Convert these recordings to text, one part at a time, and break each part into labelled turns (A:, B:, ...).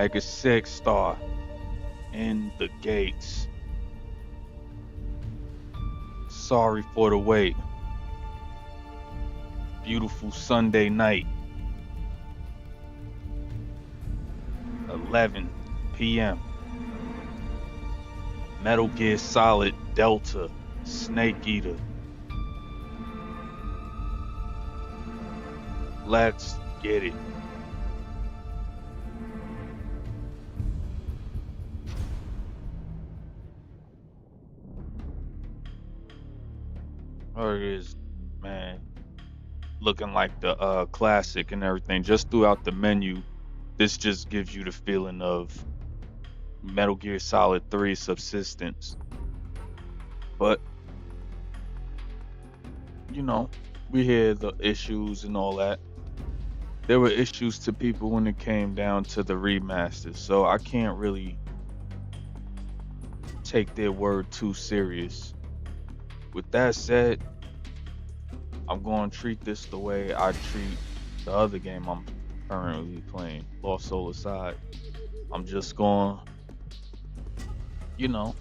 A: Make a 6-star in the gates. Sorry for the wait. Beautiful Sunday night. 11 p.m. Metal Gear Solid Delta Snake Eater. Let's get it. There it is, man. Looking like the classic and everything. Just throughout the menu, this just gives you the feeling of Metal Gear Solid 3 Subsistence. But, you know, we hear the issues and all that. There were issues to people when it came down to the remasters, so I can't really take their word too serious. With that said, I'm going to treat this the way I treat the other game I'm currently playing, Lost Soul Aside. I'm just going to,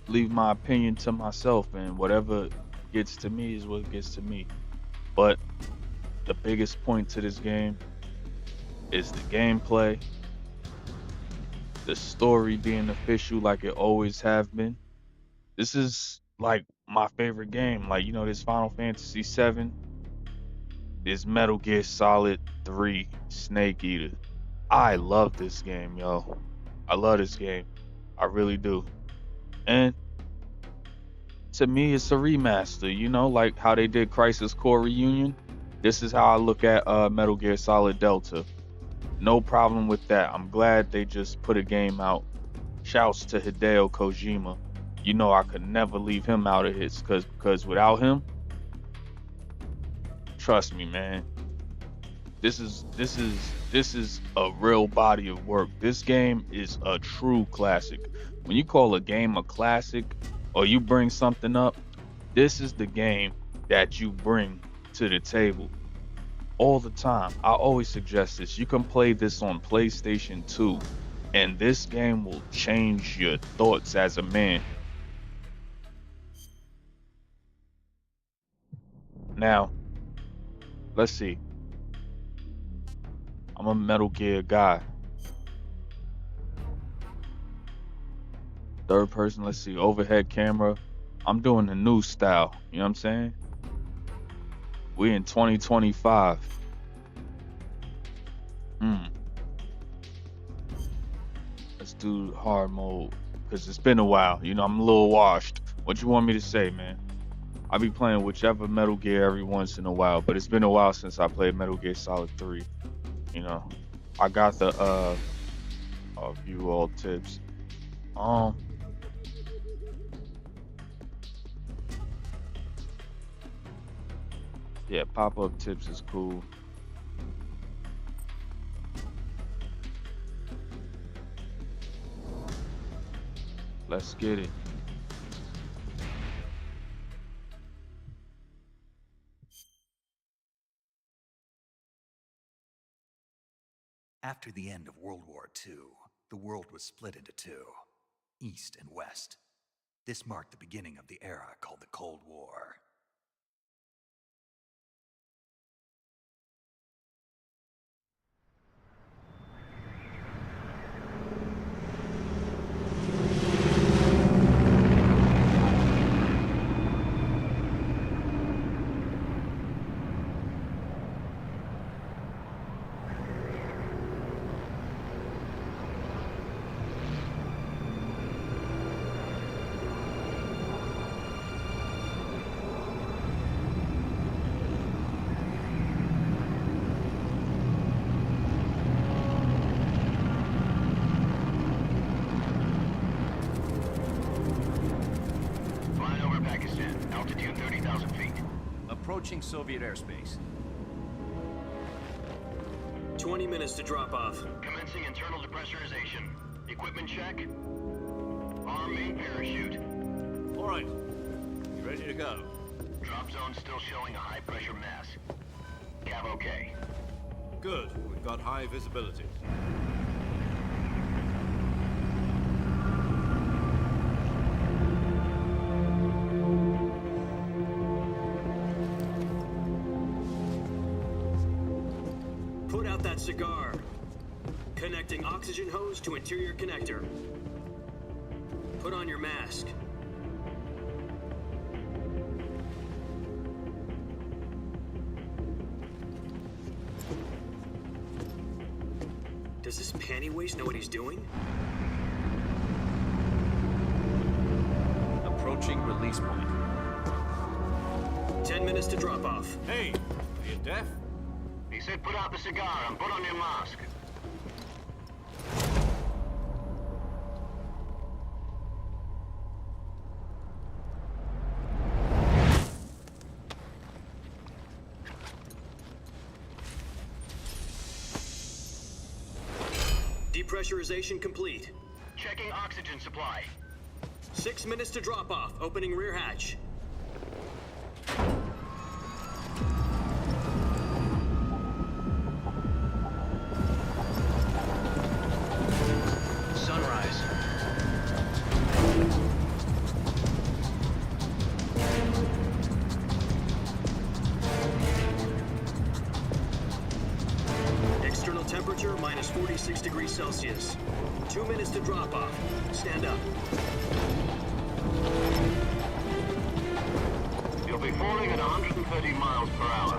A: leave my opinion to myself, and whatever gets to me is what gets to me. But the biggest point to this game is the gameplay, the story being official like it always have been. This is like my favorite game. Like, this Final Fantasy 7, this Metal Gear Solid 3 Snake Eater. I love this game, yo. I love this game. I really do. And to me, it's a remaster, like how they did Crisis Core Reunion. This is how I look at Metal Gear Solid Delta. No problem with that. I'm glad they just put a game out. Shouts to Hideo Kojima. I could never leave him out of his, because without him, trust me, man, this is a real body of work. This game is a true classic. When you call a game a classic, or you bring something up, this is the game that you bring to the table all the time. I always suggest this. You can play this on PlayStation 2, and this game will change your thoughts as a man. Now, let's see. I'm a Metal Gear guy. Third person, let's see, overhead camera. I'm doing the new style. You know what I'm saying? We in 2025. Let's do hard mode, because it's been a while. I'm a little washed. What you want me to say, man? I be playing whichever Metal Gear every once in a while, but it's been a while since I played Metal Gear Solid 3. I got the view all tips. Yeah, pop-up tips is cool. Let's get it.
B: After the end of World War II, the world was split into two, East and West. This marked the beginning of the era called the Cold War.
C: Approaching Soviet airspace.
D: 20 minutes to drop off.
E: Commencing internal depressurization. Equipment check. Arm main parachute.
C: All right. You ready to go?
E: Drop zone still showing a high pressure mass. Cav okay.
C: Good. We've got high visibility.
D: cigar. Connecting oxygen hose to interior connector. Put on your mask. Does this panty waste know what he's doing?
C: Approaching release point.
D: 10 minutes to drop off.
C: Hey, are you deaf?
E: He said put out the cigar and put on your mask.
D: Depressurization complete.
E: Checking oxygen supply.
D: 6 minutes to drop off. Opening rear hatch.
E: Sunrise.
D: External temperature minus 46 degrees Celsius. 2 minutes to drop off. Stand up.
E: You'll be falling at 130 miles per hour.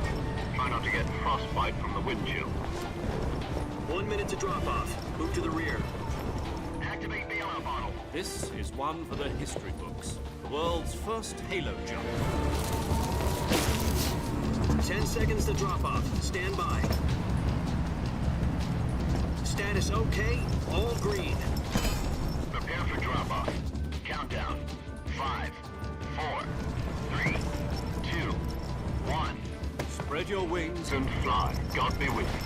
E: Try not to get frostbite from the wind chill.
D: 1 minute to drop off. Move to the rear.
E: Activate the yellow bottle.
C: This is one for the history books. The world's first halo jump.
D: 10 seconds to drop off. Stand by. Status okay. All green.
E: Prepare for drop-off. Countdown. 5, 4, 3, 2, 1.
C: Spread your wings
E: And fly. God be with you.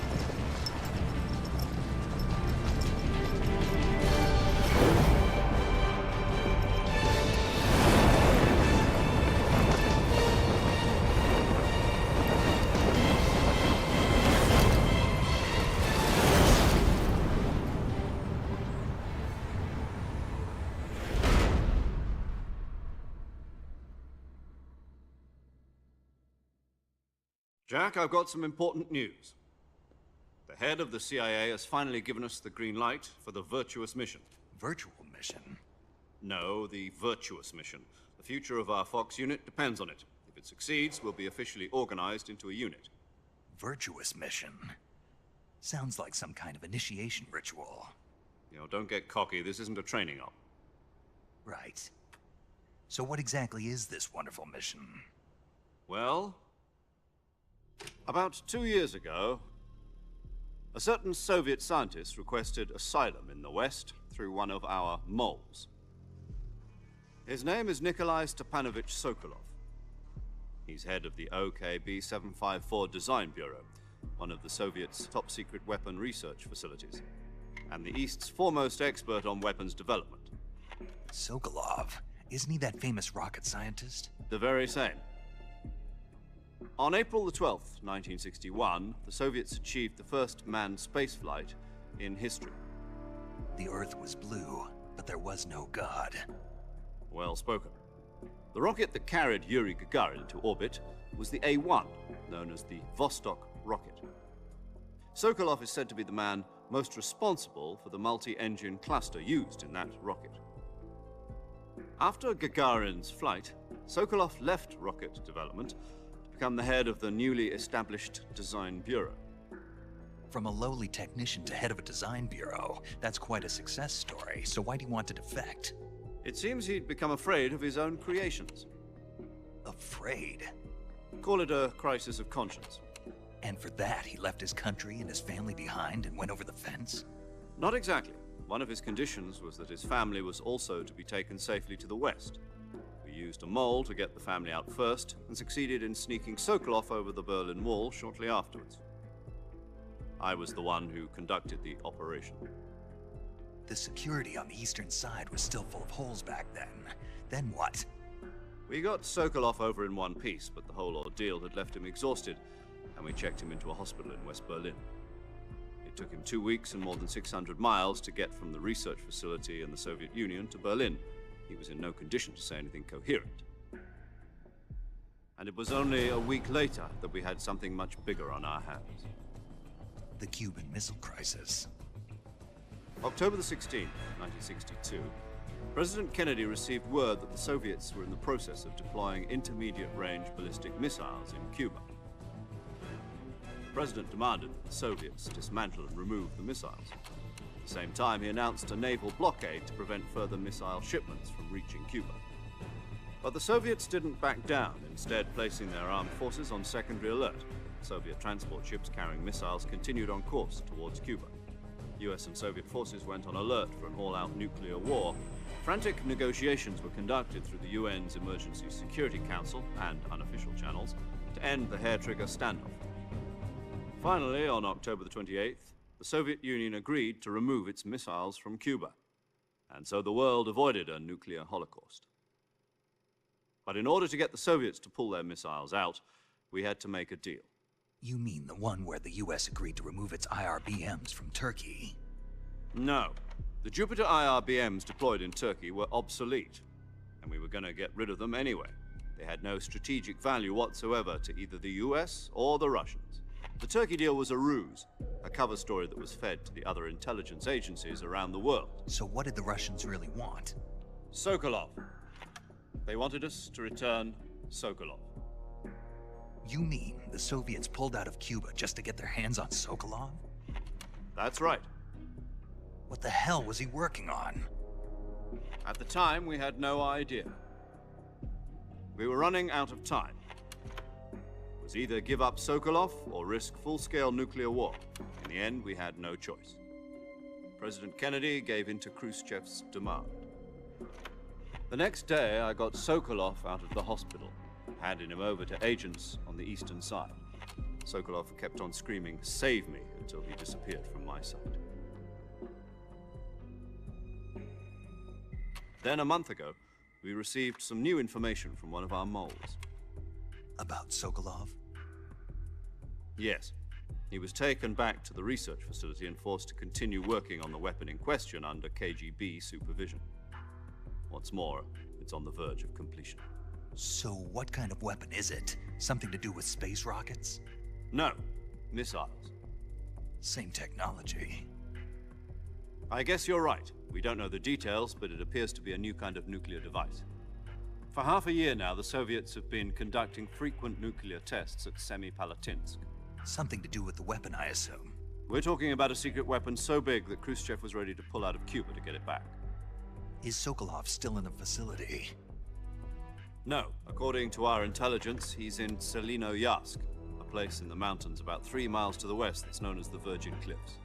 C: Jack, I've got some important news. The head of the CIA has finally given us the green light for the virtuous mission.
B: Virtual mission?
C: No, the virtuous mission. The future of our Fox unit depends on it. If it succeeds, we'll be officially organized into a unit.
B: Virtuous mission? Sounds like some kind of initiation ritual.
C: You know, don't get cocky. This isn't a training op.
B: Right. So what exactly is this wonderful mission?
C: Well, about 2 years ago, a certain Soviet scientist requested asylum in the West through one of our moles. His name is Nikolai Stepanovich Sokolov. He's head of the OKB-754 Design Bureau, one of the Soviets' top-secret weapon research facilities, and the East's foremost expert on weapons development.
B: Sokolov? Isn't he that famous rocket scientist?
C: The very same. On April the 12th, 1961, the Soviets achieved the first manned spaceflight in history.
B: The Earth was blue, but there was no God.
C: Well spoken. The rocket that carried Yuri Gagarin to orbit was the A-1, known as the Vostok rocket. Sokolov is said to be the man most responsible for the multi-engine cluster used in that rocket. After Gagarin's flight, Sokolov left rocket development to become the head of the newly established Design Bureau.
B: From a lowly technician to head of a design bureau, that's quite a success story, so why do you want to defect?
C: It seems he'd become afraid of his own creations.
B: Afraid?
C: Call it a crisis of conscience.
B: And for that, he left his country and his family behind and went over the fence?
C: Not exactly. One of his conditions was that his family was also to be taken safely to the West. We used a mole to get the family out first, and succeeded in sneaking Sokolov over the Berlin Wall shortly afterwards. I was the one who conducted the operation.
B: The security on the eastern side was still full of holes back then. Then what?
C: We got Sokolov over in one piece, but the whole ordeal had left him exhausted, and we checked him into a hospital in West Berlin. It took him 2 weeks and more than 600 miles to get from the research facility in the Soviet Union to Berlin. He was in no condition to say anything coherent. And it was only a week later that we had something much bigger on our hands.
B: The Cuban Missile Crisis.
C: October the 16th, 1962, President Kennedy received word that the Soviets were in the process of deploying intermediate-range ballistic missiles in Cuba. The President demanded that the Soviets dismantle and remove the missiles. At the same time, he announced a naval blockade to prevent further missile shipments from reaching Cuba. But the Soviets didn't back down, instead placing their armed forces on secondary alert. Soviet transport ships carrying missiles continued on course towards Cuba. US and Soviet forces went on alert for an all-out nuclear war. Frantic negotiations were conducted through the UN's Emergency Security Council and unofficial channels to end the hair-trigger standoff. Finally, on October the 28th, the Soviet Union agreed to remove its missiles from Cuba, and so the world avoided a nuclear holocaust. But in order to get the Soviets to pull their missiles out, we had to make a deal.
B: You mean the one where the US agreed to remove its IRBMs from Turkey?
C: No. The Jupiter IRBMs deployed in Turkey were obsolete, and we were going to get rid of them anyway. They had no strategic value whatsoever to either the US or the Russians. The Turkey deal was a ruse, a cover story that was fed to the other intelligence agencies around the world.
B: So what did the Russians really want?
C: Sokolov. They wanted us to return Sokolov.
B: You mean the Soviets pulled out of Cuba just to get their hands on Sokolov?
C: That's right.
B: What the hell was he working on?
C: At the time, we had no idea. We were running out of time. It was either give up Sokolov or risk full-scale nuclear war. In the end, we had no choice. President Kennedy gave in to Khrushchev's demand. The next day, I got Sokolov out of the hospital, handing him over to agents on the eastern side. Sokolov kept on screaming, "Save me," until he disappeared from my sight. Then, a month ago, we received some new information from one of our moles.
B: About Sokolov?
C: Yes. He was taken back to the research facility and forced to continue working on the weapon in question under KGB supervision. What's more, it's on the verge of completion.
B: So what kind of weapon is it? Something to do with space rockets?
C: No, missiles.
B: Same technology.
C: I guess you're right. We don't know the details, but it appears to be a new kind of nuclear device. For half a year now, the Soviets have been conducting frequent nuclear tests at Semipalatinsk.
B: Something to do with the weapon, I assume.
C: We're talking about a secret weapon so big that Khrushchev was ready to pull out of Cuba to get it back.
B: Is Sokolov still in the facility?
C: No. According to our intelligence, he's in Selinoyarsk, a place in the mountains about 3 miles to the west that's known as the Virgin Cliffs.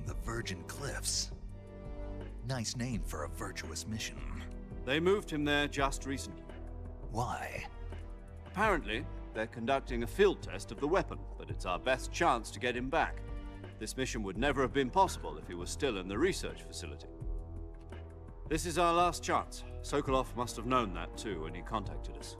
B: The Virgin Cliffs. Nice name for a virtuous mission.
C: They moved him there just recently.
B: Why?
C: Apparently, they're conducting a field test of the weapon, but it's our best chance to get him back. This mission would never have been possible if he was still in the research facility. This is our last chance. Sokolov must have known that too when he contacted us.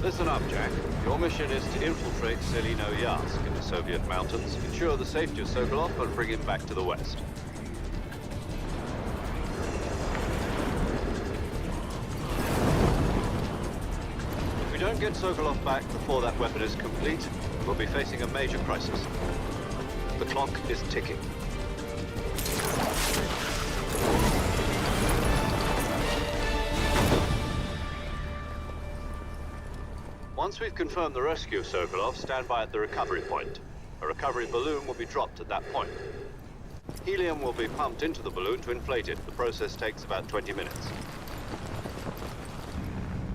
C: Listen up, Jack. Your mission is to infiltrate Selinoyarsk in the Soviet mountains, ensure the safety of Sokolov, and bring him back to the west. If we don't get Sokolov back before that weapon is complete, we'll be facing a major crisis. The clock is ticking. Once we've confirmed the rescue of Sokolov, stand by at the recovery point. A recovery balloon will be dropped at that point. Helium will be pumped into the balloon to inflate it. The process takes about 20 minutes.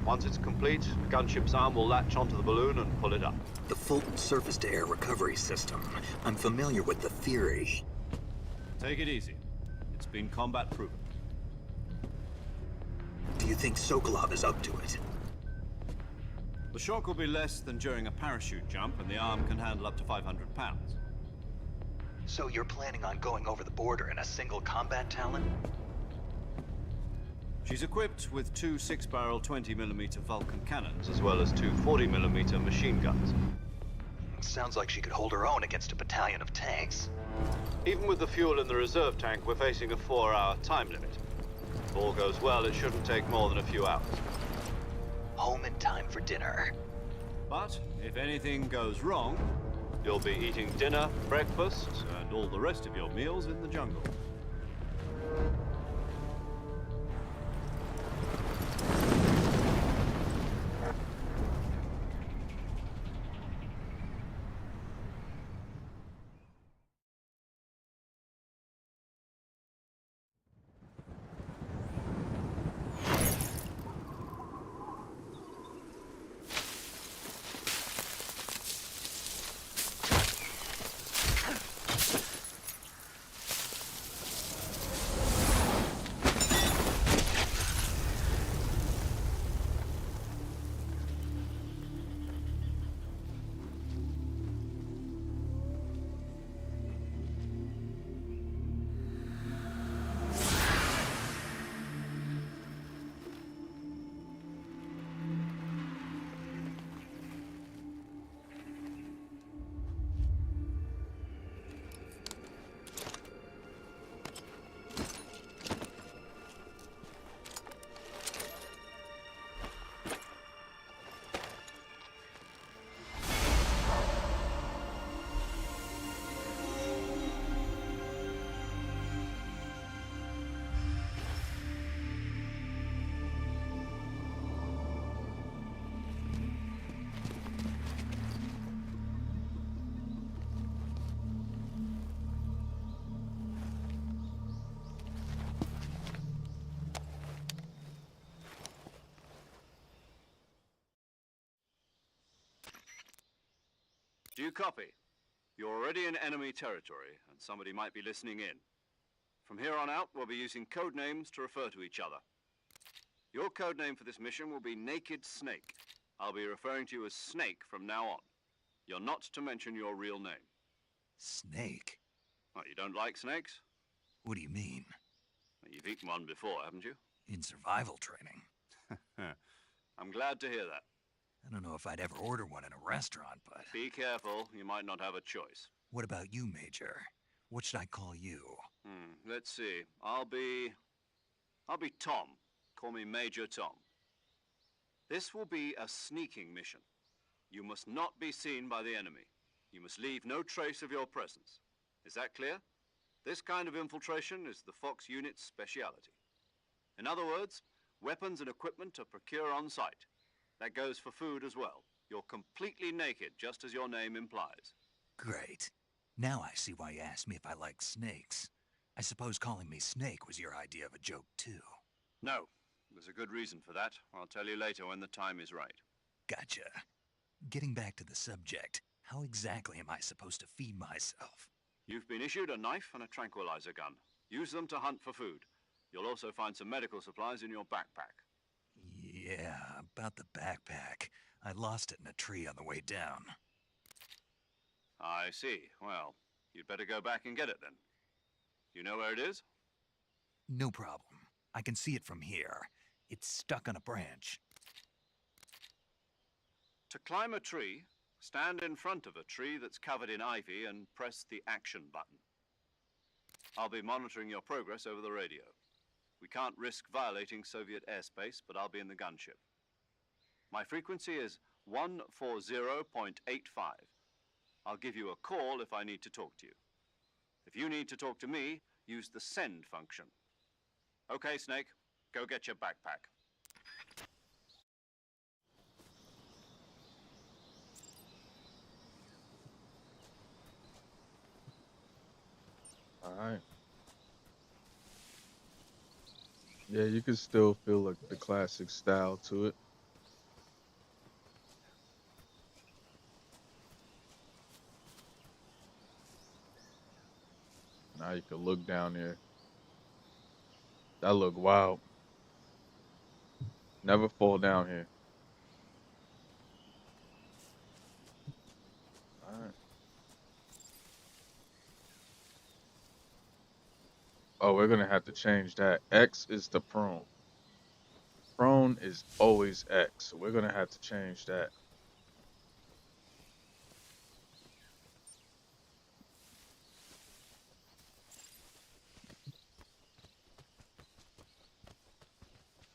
C: Once it's complete, the gunship's arm will latch onto the balloon and pull it up.
B: The Fulton surface-to-air recovery system. I'm familiar with the theory.
C: Take it easy. It's been combat-proven.
B: Do you think Sokolov is up to it?
C: The shock will be less than during a parachute jump, and the arm can handle up to 500 pounds.
B: So you're planning on going over the border in a single combat Talon?
C: She's equipped with two 6-barrel 20mm Vulcan cannons, as well as two 40mm machine guns.
B: Sounds like she could hold her own against a battalion of tanks.
C: Even with the fuel in the reserve tank, we're facing a 4-hour time limit. If all goes well, it shouldn't take more than a few hours.
B: Home in time for dinner.
C: But if anything goes wrong, you'll be eating dinner, breakfast, and all the rest of your meals in the jungle. Do you copy? You're already in enemy territory, and somebody might be listening in. From here on out, we'll be using code names to refer to each other. Your code name for this mission will be Naked Snake. I'll be referring to you as Snake from now on. You're not to mention your real name.
B: Snake?
C: What, you don't like snakes?
B: What do you mean?
C: You've eaten one before, haven't you?
B: In survival training?
C: I'm glad to hear that.
B: I don't know if I'd ever order one in a restaurant, but...
C: Be careful, you might not have a choice.
B: What about you, Major? What should I call you?
C: Let's see. I'll be Tom. Call me Major Tom. This will be a sneaking mission. You must not be seen by the enemy. You must leave no trace of your presence. Is that clear? This kind of infiltration is the Fox unit's speciality. In other words, weapons and equipment are procured on site. That goes for food as well. You're completely naked, just as your name implies.
B: Great. Now I see why you asked me if I like snakes. I suppose calling me Snake was your idea of a joke, too.
C: No. There's a good reason for that. I'll tell you later when the time is right.
B: Gotcha. Getting back to the subject, how exactly am I supposed to feed myself?
C: You've been issued a knife and a tranquilizer gun. Use them to hunt for food. You'll also find some medical supplies in your backpack.
B: Yeah, about the backpack. I lost it in a tree on the way down.
C: I see. Well, you'd better go back and get it then. You know where it is?
B: No problem. I can see it from here. It's stuck on a branch.
C: To climb a tree, stand in front of a tree that's covered in ivy and press the action button. I'll be monitoring your progress over the radio. We can't risk violating Soviet airspace, but I'll be in the gunship. My frequency is 140.85. I'll give you a call if I need to talk to you. If you need to talk to me, use the send function. Okay, Snake, go get your backpack.
A: All right. Yeah, you can still feel like the classic style to it. Now you can look down there. That look wild. Never fall down here. Oh, we're gonna have to change that. X is the prone. Prone is always X. So we're gonna have to change that.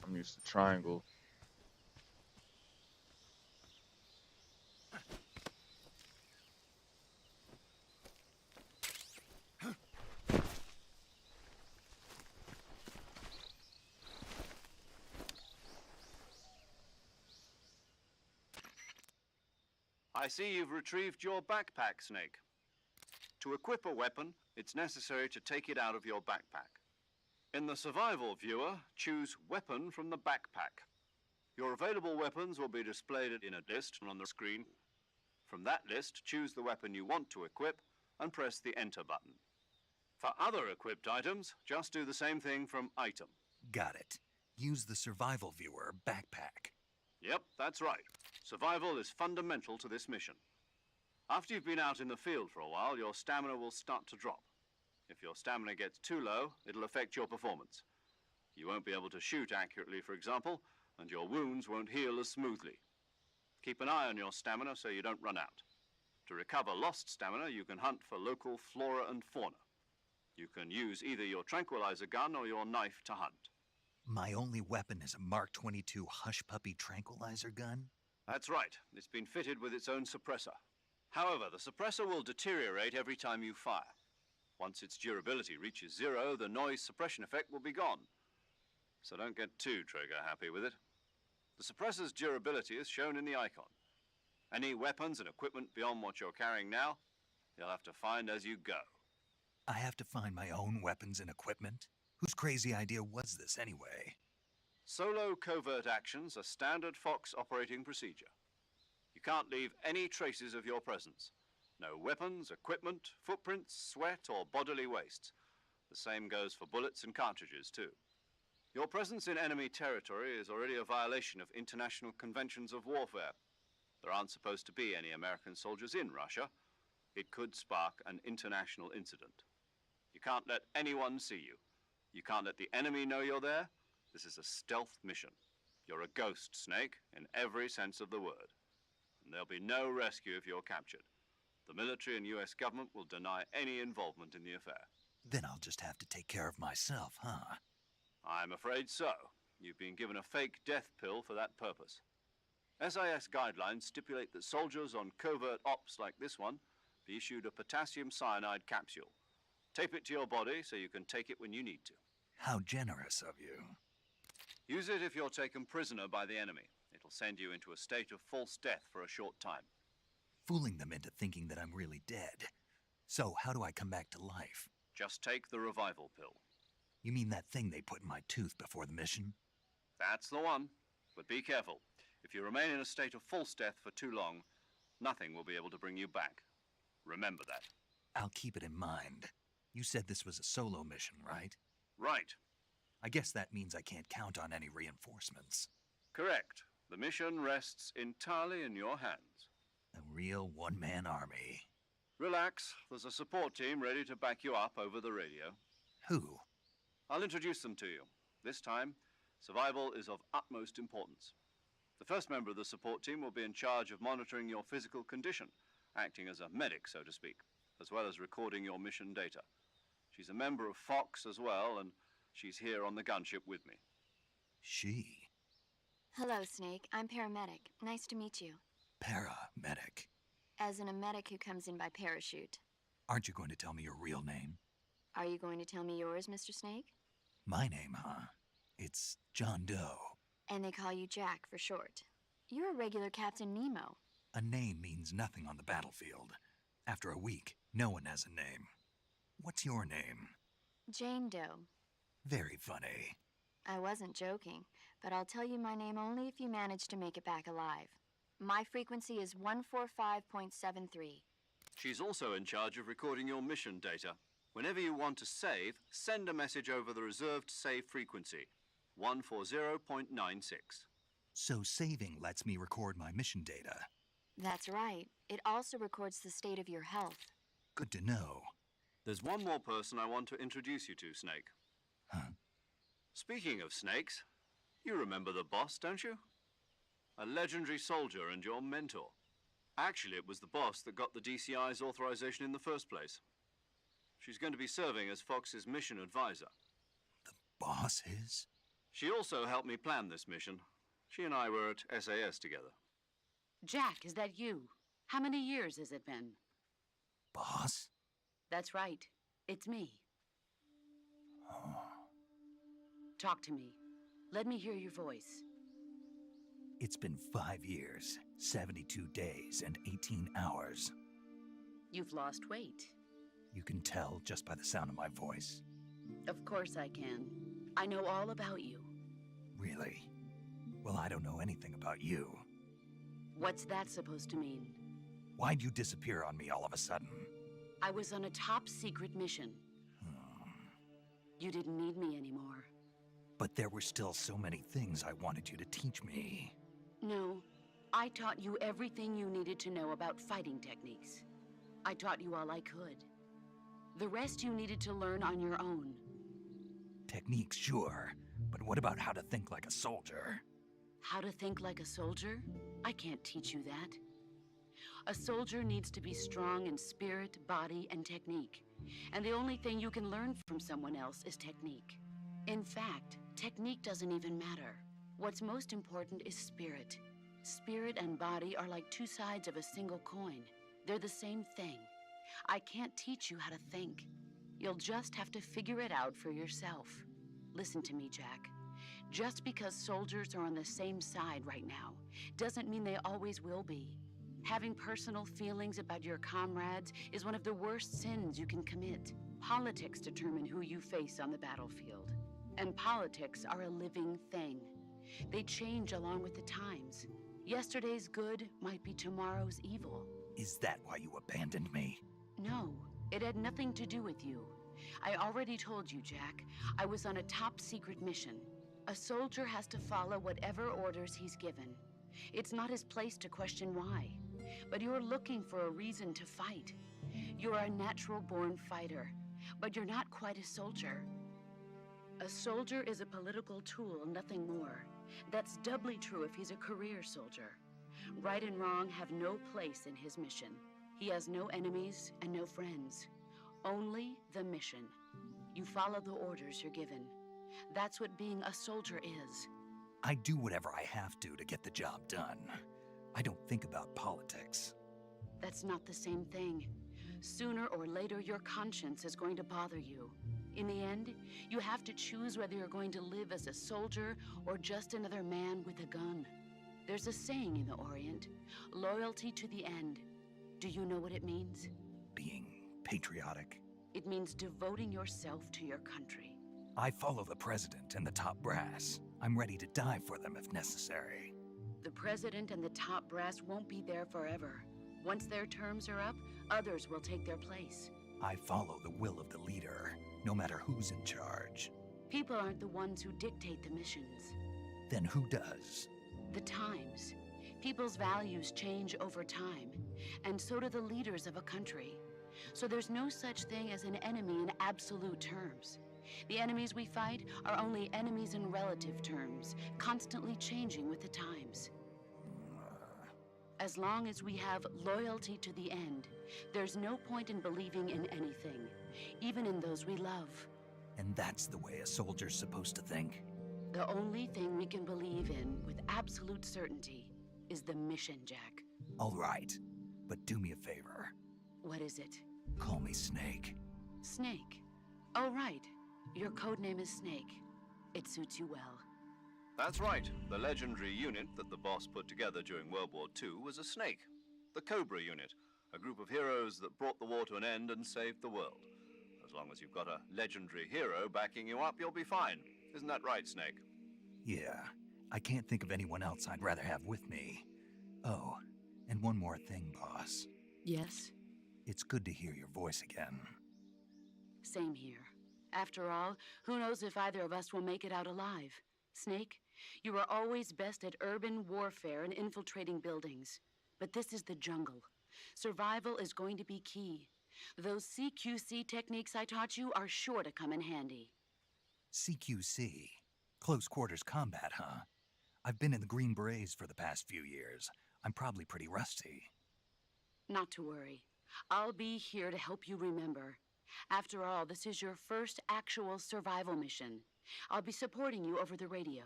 A: I'm used to triangle.
C: I see you've retrieved your backpack, Snake. To equip a weapon, it's necessary to take it out of your backpack. In the survival viewer, choose Weapon from the backpack. Your available weapons will be displayed in a list on the screen. From that list, choose the weapon you want to equip and press the Enter button. For other equipped items, just do the same thing from Item.
B: Got it. Use the survival viewer backpack.
C: Yep, that's right. Survival is fundamental to this mission. After you've been out in the field for a while, your stamina will start to drop. If your stamina gets too low, it'll affect your performance. You won't be able to shoot accurately, for example, and your wounds won't heal as smoothly. Keep an eye on your stamina so you don't run out. To recover lost stamina, you can hunt for local flora and fauna. You can use either your tranquilizer gun or your knife to hunt.
B: My only weapon is a Mark 22 Hush Puppy tranquilizer gun?
C: That's right. It's been fitted with its own suppressor. However, the suppressor will deteriorate every time you fire. Once its durability reaches 0, the noise suppression effect will be gone. So don't get too trigger happy with it. The suppressor's durability is shown in the icon. Any weapons and equipment beyond what you're carrying now, you'll have to find as you go.
B: I have to find my own weapons and equipment? Whose crazy idea was this anyway?
C: Solo covert actions are standard Fox operating procedure. You can't leave any traces of your presence. No weapons, equipment, footprints, sweat, or bodily wastes. The same goes for bullets and cartridges, too. Your presence in enemy territory is already a violation of international conventions of warfare. There aren't supposed to be any American soldiers in Russia. It could spark an international incident. You can't let anyone see you. You can't let the enemy know you're there. This is a stealth mission. You're a ghost, Snake, in every sense of the word. And there'll be no rescue if you're captured. The military and US government will deny any involvement in the affair.
B: Then I'll just have to take care of myself, huh?
C: I'm afraid so. You've been given a fake death pill for that purpose. SIS guidelines stipulate that soldiers on covert ops like this one be issued a potassium cyanide capsule. Tape it to your body so you can take it when you need to.
B: How generous of you.
C: Use it if you're taken prisoner by the enemy. It'll send you into a state of false death for a short time.
B: Fooling them into thinking that I'm really dead. So, how do I come back to life?
C: Just take the revival pill.
B: You mean that thing they put in my tooth before the mission?
C: That's the one. But be careful. If you remain in a state of false death for too long, nothing will be able to bring you back. Remember that.
B: I'll keep it in mind. You said this was a solo mission, right?
C: Right.
B: I guess that means I can't count on any reinforcements.
C: Correct. The mission rests entirely in your hands.
B: A real one-man army.
C: Relax. There's a support team ready to back you up over the radio.
B: Who?
C: I'll introduce them to you. This time, survival is of utmost importance. The first member of the support team will be in charge of monitoring your physical condition, acting as a medic, so to speak, as well as recording your mission data. She's a member of Fox as well, and she's here on the gunship with me.
B: She?
F: Hello, Snake. I'm paramedic. Nice to meet you.
B: Paramedic.
F: As in a medic who comes in by parachute.
B: Aren't you going to tell me your real name?
F: Are you going to tell me yours, Mr. Snake?
B: My name, huh? It's John Doe.
F: And they call you Jack for short. You're a regular Captain Nemo.
B: A name means nothing on the battlefield. After a week, no one has a name. What's your name?
F: Jane Doe.
B: Very funny.
F: I wasn't joking, but I'll tell you my name only if you manage to make it back alive. My frequency is 145.73.
C: She's also in charge of recording your mission data. Whenever you want to save, send a message over the reserved save frequency, 140.96.
B: So saving lets me record my mission data.
F: That's right. It also records the state of your health.
B: Good to know.
C: There's one more person I want to introduce you to, Snake.
B: Huh?
C: Speaking of snakes, you remember the boss, don't you? A legendary soldier and your mentor. Actually, it was the boss that got the DCI's authorization in the first place. She's going to be serving as Fox's mission advisor.
B: The boss is?
C: She also helped me plan this mission. She and I were at SAS together.
G: Jack, is that you? How many years has it been?
B: Boss?
G: That's right. It's me. Talk to me. Let me hear your voice.
B: It's been 5 years, 72 days, and 18 hours.
G: You've lost weight.
B: You can tell just by the sound of my voice.
G: Of course I can. I know all about you.
B: Really? Well, I don't know anything about you.
G: What's that supposed to mean?
B: Why'd you disappear on me all of a sudden?
G: I was on a top-secret mission. You didn't need me anymore.
B: But there were still so many things I wanted you to teach me.
G: No, I taught you everything you needed to know about fighting techniques. I taught you all I could. The rest you needed to learn on your own.
B: Techniques, sure. But what about how to think like a soldier?
G: How to think like a soldier? I can't teach you that. A soldier needs to be strong in spirit, body, and technique. And the only thing you can learn from someone else is technique. In fact, technique doesn't even matter. What's most important is spirit. Spirit and body are like two sides of a single coin. They're the same thing. I can't teach you how to think. You'll just have to figure it out for yourself. Listen to me, Jack. Just because soldiers are on the same side right now doesn't mean they always will be. Having personal feelings about your comrades is one of the worst sins you can commit. Politics determine who you face on the battlefield. And politics are a living thing. They change along with the times. Yesterday's good might be tomorrow's evil.
B: Is that why you abandoned me?
G: No, it had nothing to do with you. I already told you, Jack. I was on a top-secret mission. A soldier has to follow whatever orders he's given. It's not his place to question why. But you're looking for a reason to fight. You're a natural-born fighter, but you're not quite a soldier. A soldier is a political tool, nothing more. That's doubly true if he's a career soldier. Right and wrong have no place in his mission. He has no enemies and no friends. Only the mission. You follow the orders you're given. That's what being a soldier is.
B: I do whatever I have to get the job done. I don't think about politics.
G: That's not the same thing. Sooner or later, your conscience is going to bother you. In the end, you have to choose whether you're going to live as a soldier or just another man with a gun. There's a saying in the Orient, loyalty to the end. Do you know what it means?
B: Being patriotic.
G: It means devoting yourself to your country.
B: I follow the president and the top brass. I'm ready to die for them if necessary.
G: The president and the top brass won't be there forever. Once their terms are up, others will take their place.
B: I follow the will of the leader, no matter who's in charge.
G: People aren't the ones who dictate the missions.
B: Then who does?
G: The times. People's values change over time, and so do the leaders of a country. So there's no such thing as an enemy in absolute terms. The enemies we fight are only enemies in relative terms, constantly changing with the times. As long as we have loyalty to the end, there's no point in believing in anything, even in those we love.
B: And that's the way a soldier's supposed to think?
G: The only thing we can believe in with absolute certainty is the mission, Jack.
B: All right, but do me a favor.
G: What is it?
B: Call me Snake.
G: Snake. Oh, right. Your codename is Snake. It suits you well.
C: That's right. The legendary unit that the boss put together during World War II was a snake. The Cobra unit, a group of heroes that brought the war to an end and saved the world. As long as you've got a legendary hero backing you up, you'll be fine. Isn't that right, Snake?
B: Yeah, I can't think of anyone else I'd rather have with me. Oh, and one more thing, boss.
G: Yes?
B: It's good to hear your voice again.
G: Same here. After all, who knows if either of us will make it out alive? Snake, you are always best at urban warfare and infiltrating buildings. But this is the jungle. Survival is going to be key. Those CQC techniques I taught you are sure to come in handy.
B: CQC. Close quarters combat, huh? I've been in the Green Berets for the past few years. I'm probably pretty rusty.
G: Not to worry. I'll be here to help you remember. After all, this is your first actual survival mission. I'll be supporting you over the radio.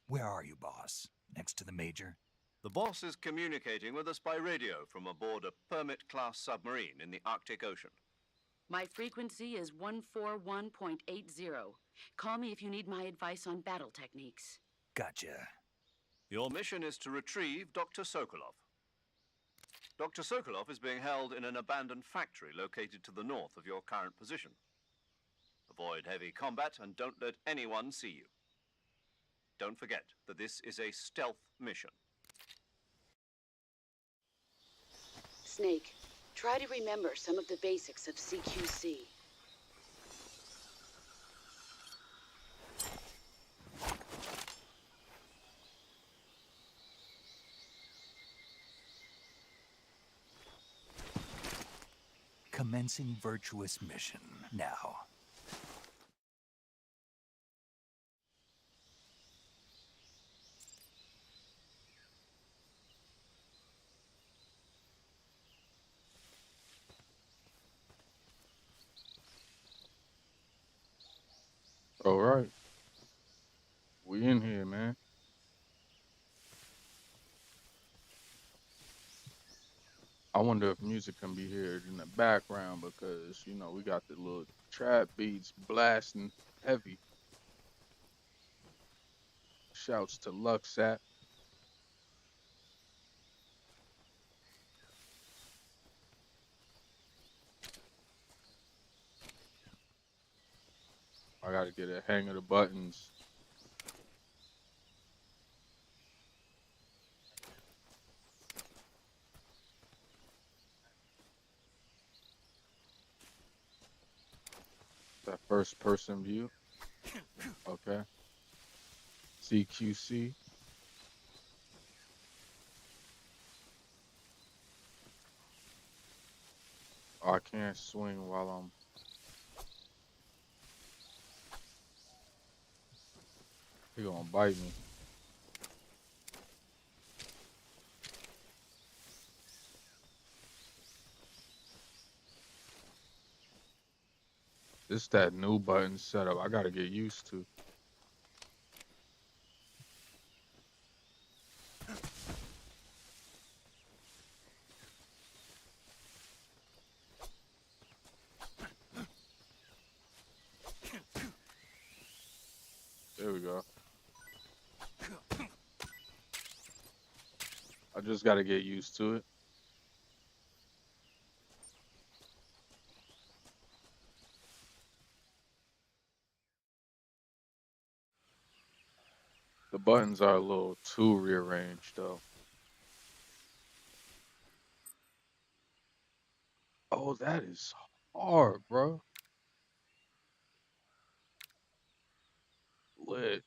B: Where are you, boss? Next to the Major?
C: The boss is communicating with us by radio from aboard a Permit-class submarine in the Arctic Ocean.
G: My frequency is 141.80. Call me if you need my advice on battle techniques.
B: Gotcha.
C: Your mission is to retrieve Dr. Sokolov. Dr. Sokolov is being held in an abandoned factory located to the north of your current position. Avoid heavy combat and don't let anyone see you. Don't forget that this is a stealth mission.
G: Snake, try to remember some of the basics of CQC.
B: Commencing virtuous mission now.
A: All right. We in here, man. I wonder if music can be heard in the background because, you know, we got the little trap beats blasting heavy. Shouts to Luxat. I gotta get a hang of the buttons. That first person view. Okay. CQC. Oh, I can't swing while I'm. He gonna bite me. This that new button setup I gotta get used to. There we go. I just gotta get used to it. The buttons are a little too rearranged though. Oh, that is hard, bro. Lit.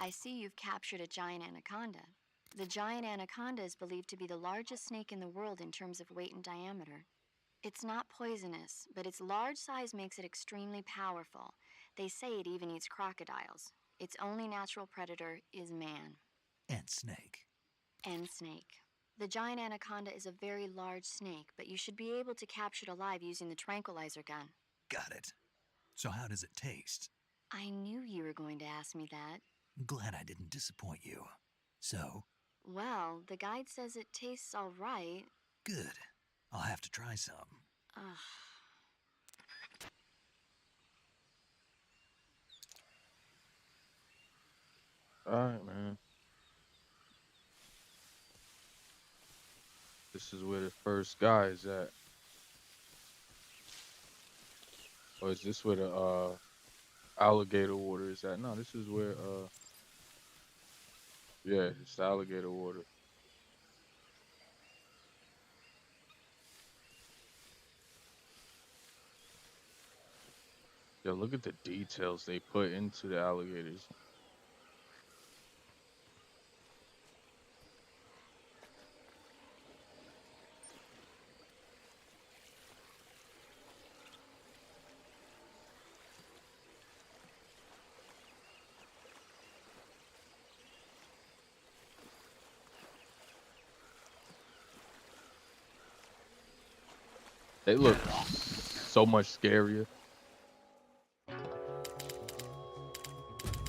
F: I see you've captured a giant anaconda. The giant anaconda is believed to be the largest snake in the world in terms of weight and diameter. It's not poisonous, but its large size makes it extremely powerful. They say it even eats crocodiles. Its only natural predator is man.
B: And Snake.
F: And snake. The giant anaconda is a very large snake, but you should be able to capture it alive using the tranquilizer gun.
B: Got it. So how does it taste?
F: I knew you were going to ask me that.
B: Glad I didn't disappoint you. So?
F: Well, the guide says it tastes all right.
B: Good. I'll have to try some.
F: Ugh.
A: Alright, man. This is where the first guy is at. Or is this where the alligator water is at? No, this is where yeah, it's the alligator water. Yo, look at the details they put into the alligators. They look so much scarier.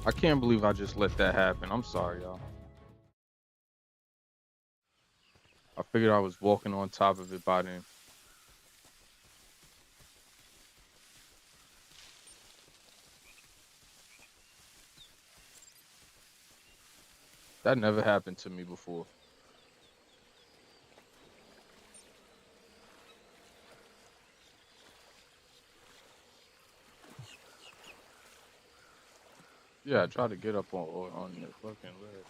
A: I can't believe I just let that happen. I'm sorry, y'all. I figured I was walking on top of it by then. That never happened to me before. Yeah, I tried to get up on the fucking ledge.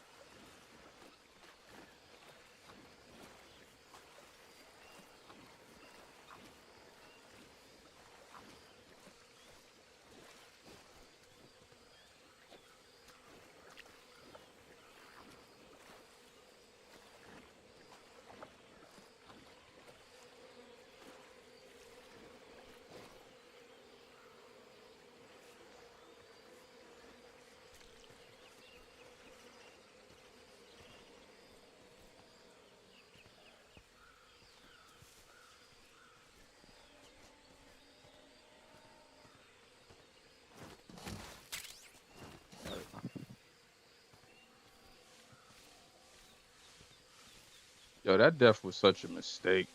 A: Yo, that death was such a mistake.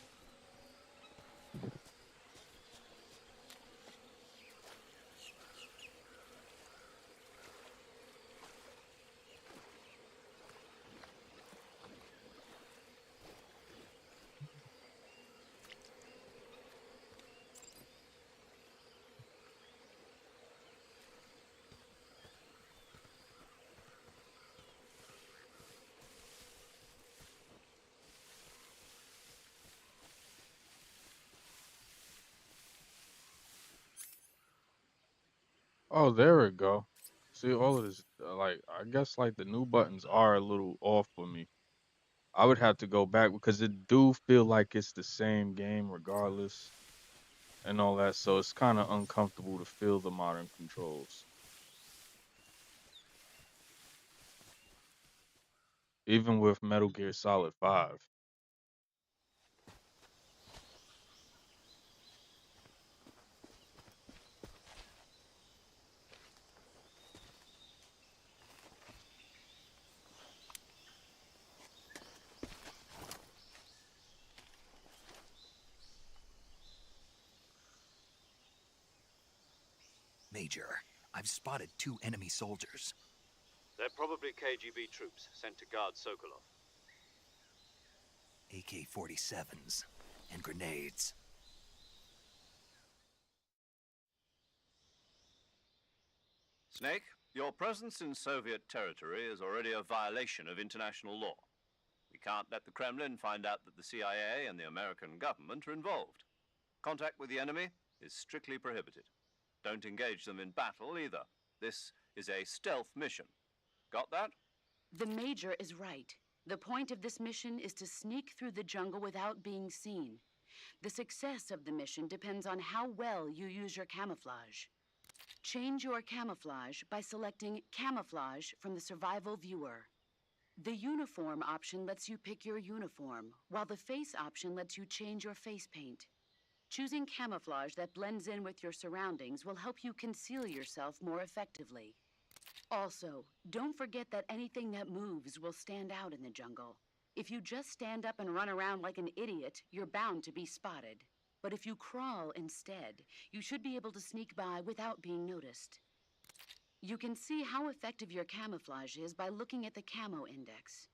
A: Oh, there we go. See, all of this, like, I guess, like, the new buttons are a little off for me. I would have to go back because it do feel like it's the same game regardless and all that, so it's kind of uncomfortable to feel the modern controls. Even with Metal Gear Solid 5.
B: Major, I've spotted 2 enemy soldiers.
C: They're probably KGB troops sent to guard Sokolov.
B: AK-47s and grenades.
C: Snake, your presence in Soviet territory is already a violation of international law. We can't let the Kremlin find out that the CIA and the American government are involved. Contact with the enemy is strictly prohibited. Don't engage them in battle either. This is a stealth mission. Got that?
G: The Major is right. The point of this mission is to sneak through the jungle without being seen. The success of the mission depends on how well you use your camouflage. Change your camouflage by selecting Camouflage from the Survival Viewer. The Uniform option lets you pick your uniform, while the Face option lets you change your face paint. Choosing camouflage that blends in with your surroundings will help you conceal yourself more effectively. Also, don't forget that anything that moves will stand out in the jungle. If you just stand up and run around like an idiot, you're bound to be spotted. But if you crawl instead, you should be able to sneak by without being noticed. You can see how effective your camouflage is by looking at the Camo Index.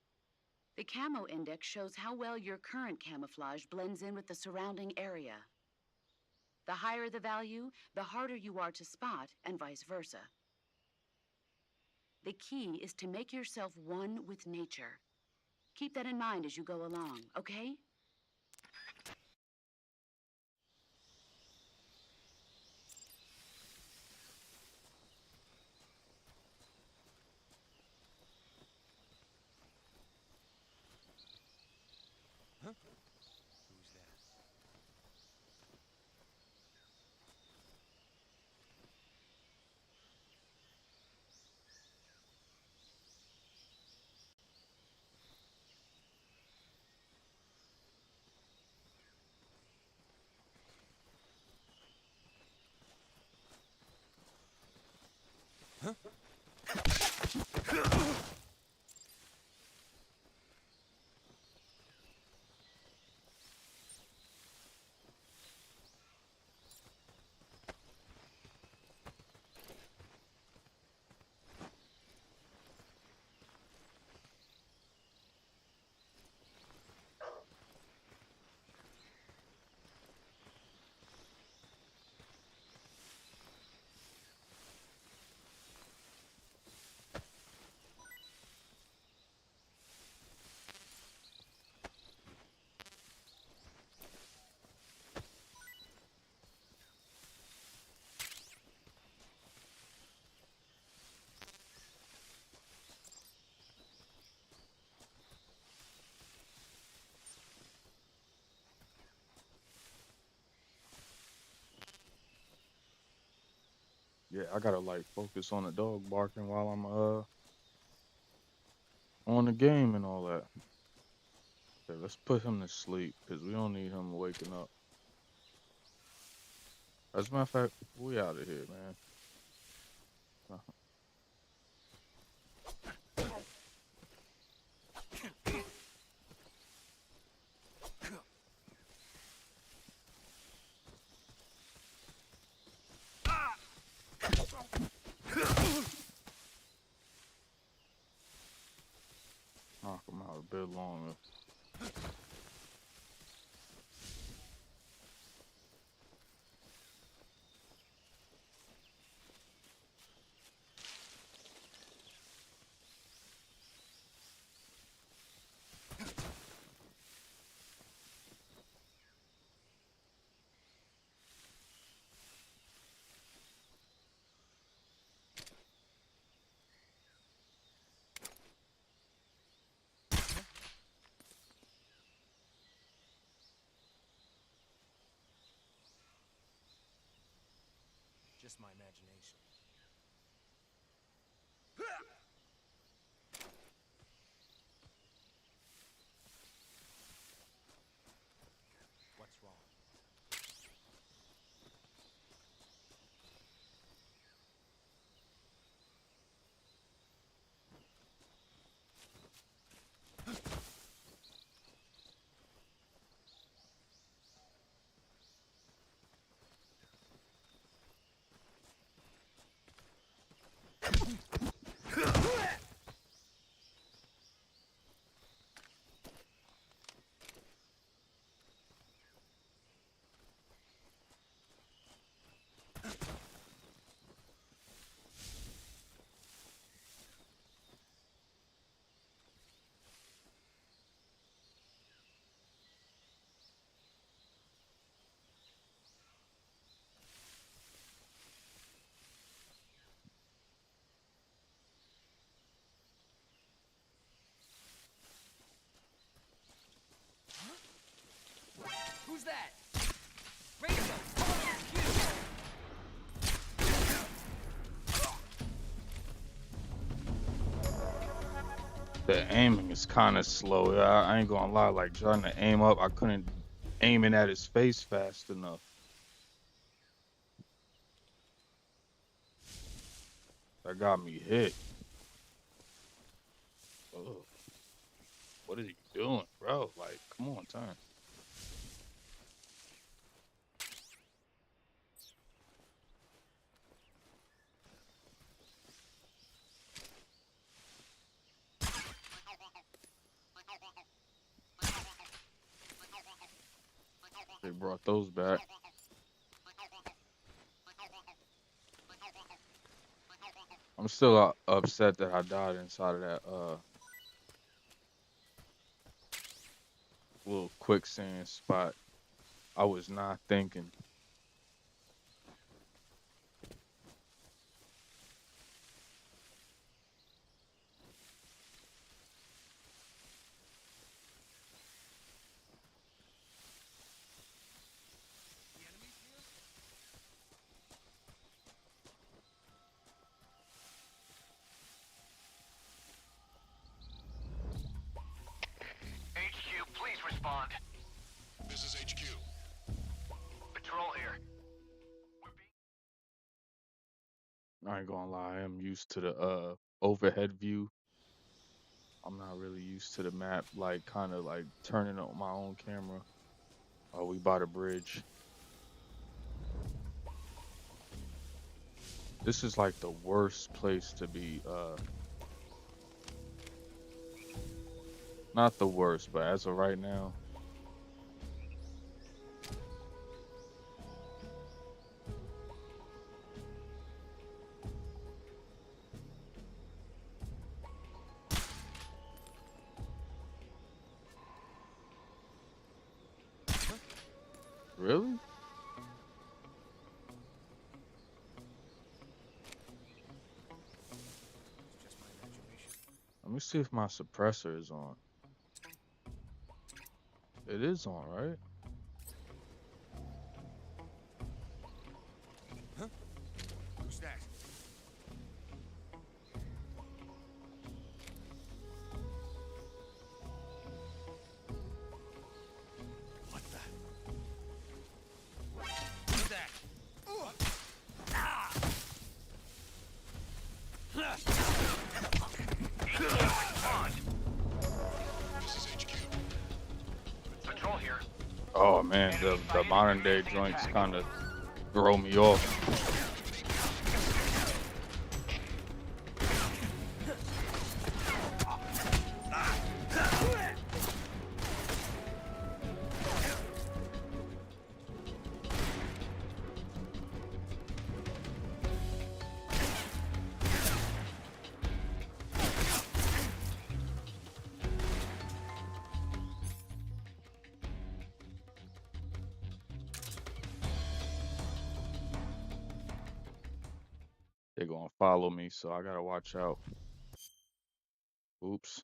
G: The Camo Index shows how well your current camouflage blends in with the surrounding area. The higher the value, the harder you are to spot, and vice versa. The key is to make yourself one with nature. Keep that in mind as you go along, okay?
H: Who's that?
A: Yeah, I gotta like focus on the dog barking while I'm on the game and all that. Okay, let's put him to sleep because we don't need him waking up. As a matter of fact, we out of here, man. Knock him out a bit longer.
H: Just my imagination. What's wrong? Who's that? Rachel!
A: The aiming is kind of slow. I ain't gonna lie. Like trying to aim up, I couldn't aim it at his face fast enough. That got me hit. Ugh. What are you doing, bro? Like, come on, turn. They brought those back. I'm still upset that I died inside of that little quicksand spot. I was not thinking. I ain't gonna lie, I am used to the overhead view. I'm not really used to the map, like kind of like turning on my own camera. Oh, we by the bridge. This is like the worst place to be. Not the worst, but as of right now, really?
H: It's just my imagination.
A: Let me see if my suppressor is on. It is on, right?
H: Huh? Who's that? What the? Who's that?
E: This is HQ. Patrol here.
A: Oh man, the modern day joints kind of throw me off. They're gonna follow me, so I gotta watch out. Oops.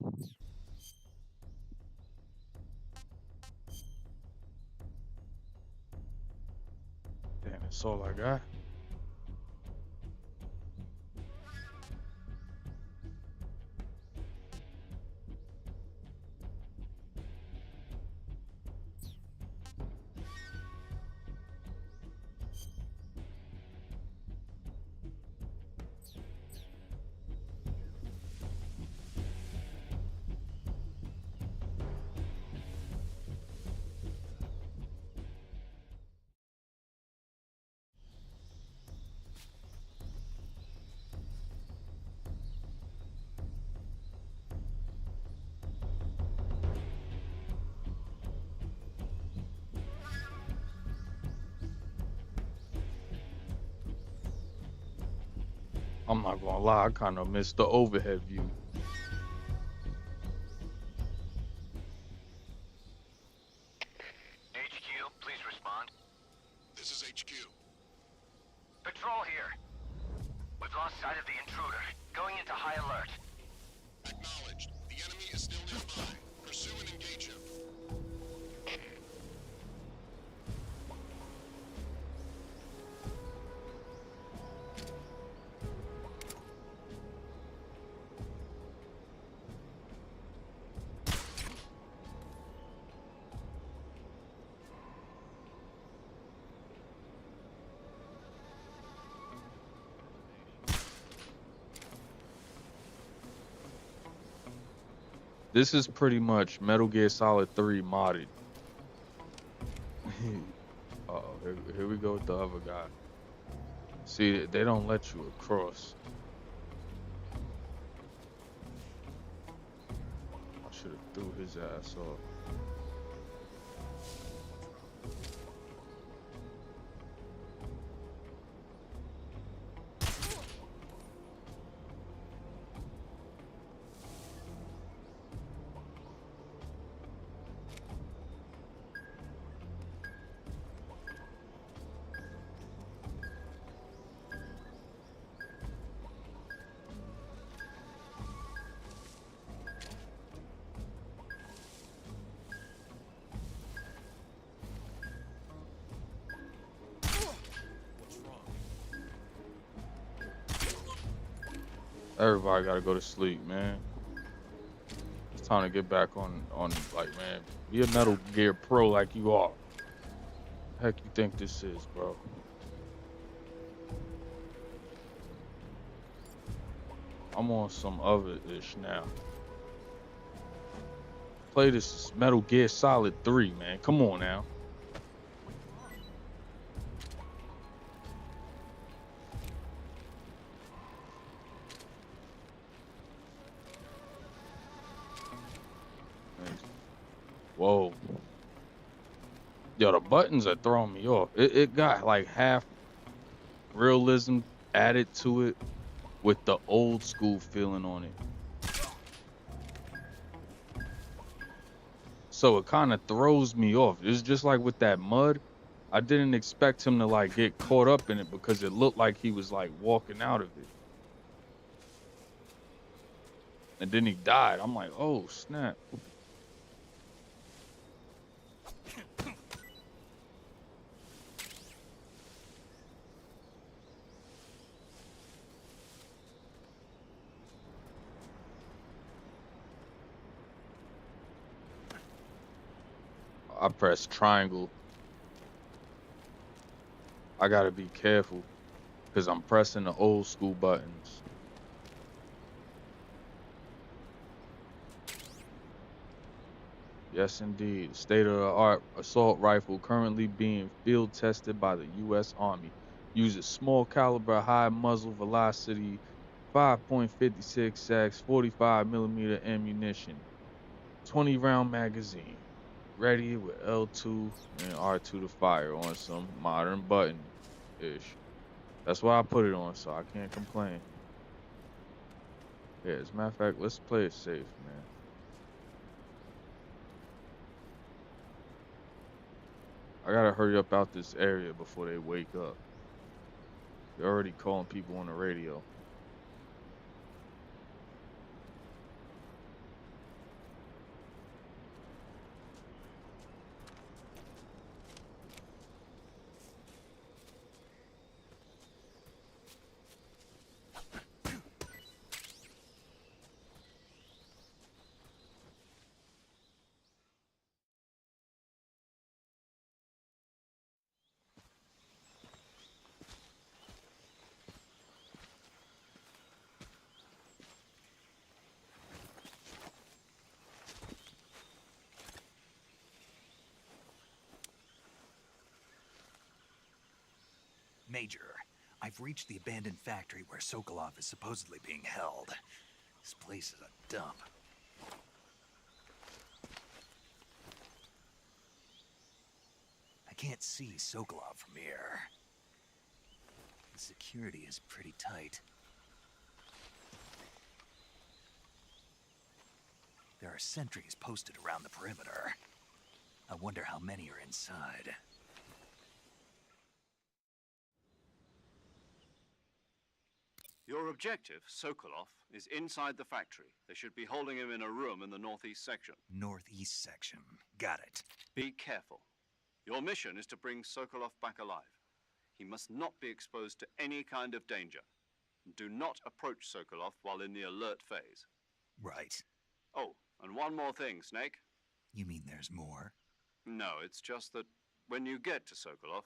A: Damn, that's all I got. I'm not gonna lie, I kind of missed the overhead view.
E: HQ, please respond.
I: This is HQ.
E: Patrol here. We've lost sight of the intruder. Going into high alert.
I: Acknowledged. The enemy is still nearby. Pursue and engage him.
A: This is pretty much Metal Gear Solid 3 modded. Oh, here we go with the other guy. See, they don't let you across. I should have threw his ass off.
H: What's wrong?
A: Everybody gotta go to sleep, man. It's time to get back on like, man, be a Metal Gear pro like you are. Heck you think this is, bro? I'm on some other ish now. Play this Metal Gear Solid 3, man. Come on now. Thanks. Whoa. Yo, the buttons are throwing me off. It got like half realism added to it with the old school feeling on it. So it kind of throws me off. It's just like with that mud. I didn't expect him to like get caught up in it because it looked like he was like walking out of it. And then he died. I'm like, oh snap. I pressed triangle. I gotta be careful because I'm pressing the old school buttons. Yes, indeed. State-of-the-art assault rifle currently being field tested by the U.S. Army. Uses small caliber, high muzzle velocity, 5.56x, 45 millimeter ammunition, 20 round magazine. Ready with L2 and R2 to fire on some modern button-ish. That's why I put it on, so I can't complain. Yeah, as a matter of fact, let's play it safe, man. I gotta hurry up out this area before they wake up. They're already calling people on the radio.
B: Major, I've reached the abandoned factory where Sokolov is supposedly being held. This place is a dump. I can't see Sokolov from here. The security is pretty tight. There are sentries posted around the perimeter. I wonder how many are inside.
C: Your objective, Sokolov, is inside the factory. They should be holding him in a room in the northeast section.
B: Northeast section. Got it.
C: Be careful. Your mission is to bring Sokolov back alive. He must not be exposed to any kind of danger. Do not approach Sokolov while in the alert phase.
B: Right.
C: Oh, and one more thing, Snake.
B: You mean there's more?
C: No, it's just that when you get to Sokolov,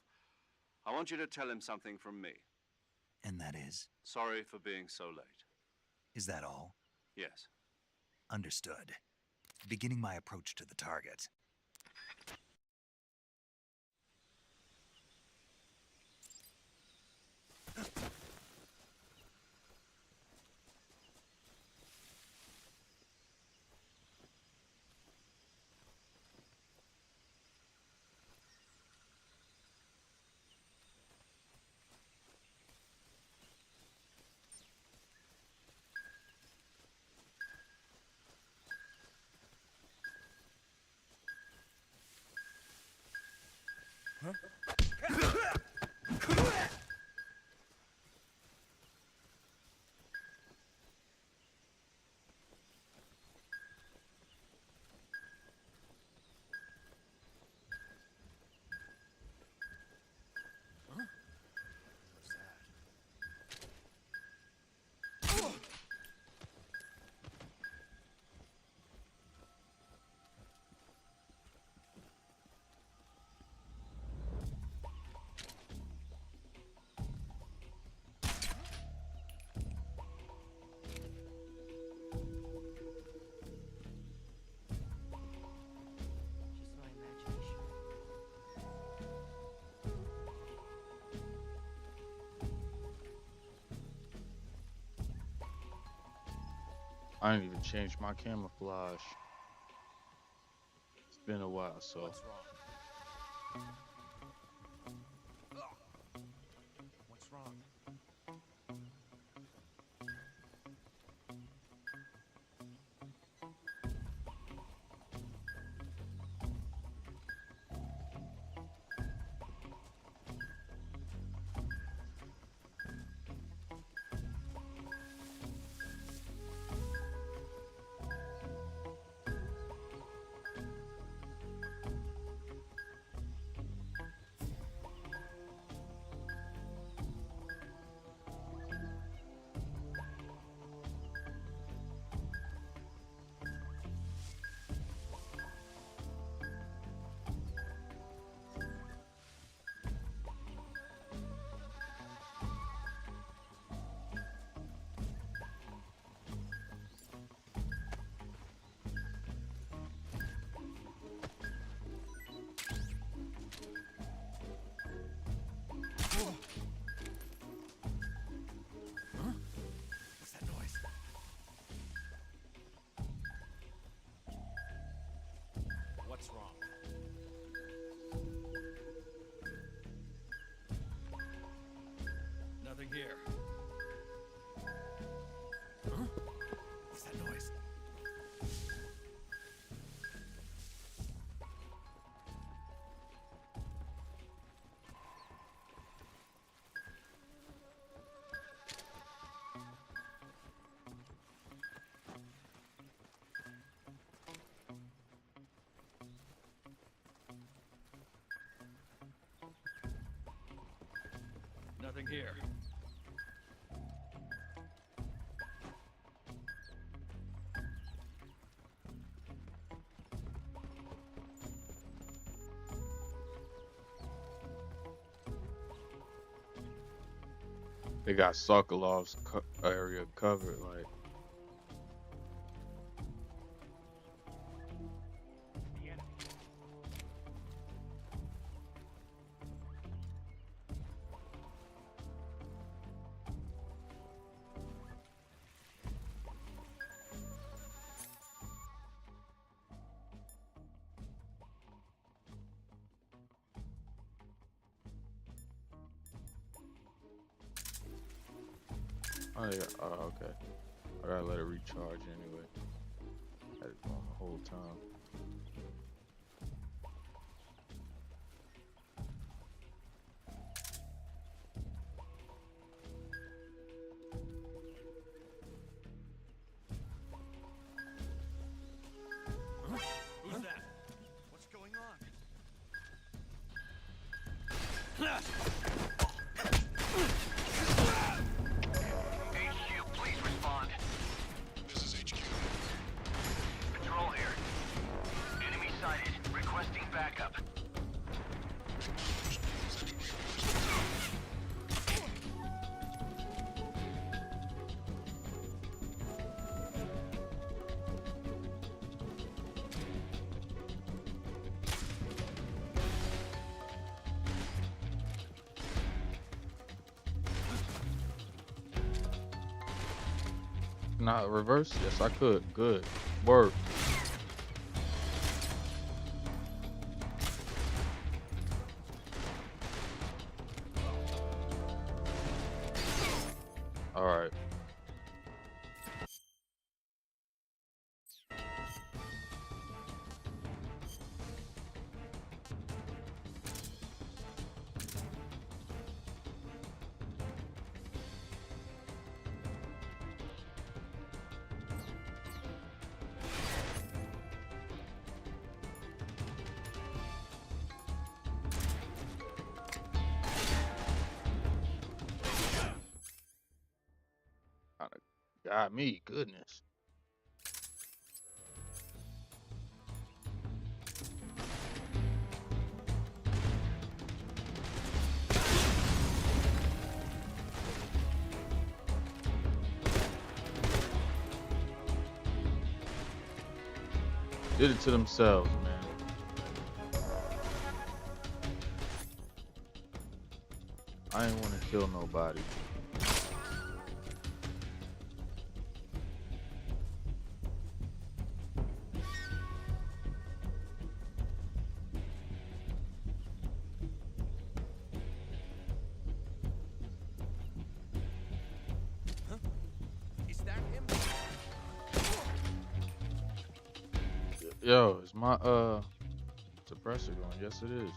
C: I want you to tell him something from me.
B: And that is?
C: Sorry for being so late.
B: Is that all?
C: Yes.
B: Understood. Beginning my approach to the target.
A: I didn't even change my camouflage. It's been a while, so.
H: What's wrong? What's wrong? What's that noise? What's wrong? Nothing here. Huh? What's that noise? Nothing here.
A: They got Sokolov's area covered, like. Oh yeah, okay. I gotta let it recharge anyway. Had it on the whole time.
H: Who's that? What's going
E: HQ, please respond.
I: This is HQ.
E: Patrol here. Enemy sighted. Requesting backup.
A: Not reverse? Yes, I could. Good. Work. All right. Kinda got me. Goodness. Did it to themselves, man. I ain't want to kill nobody. Yo, is my suppressor going? Yes, it is.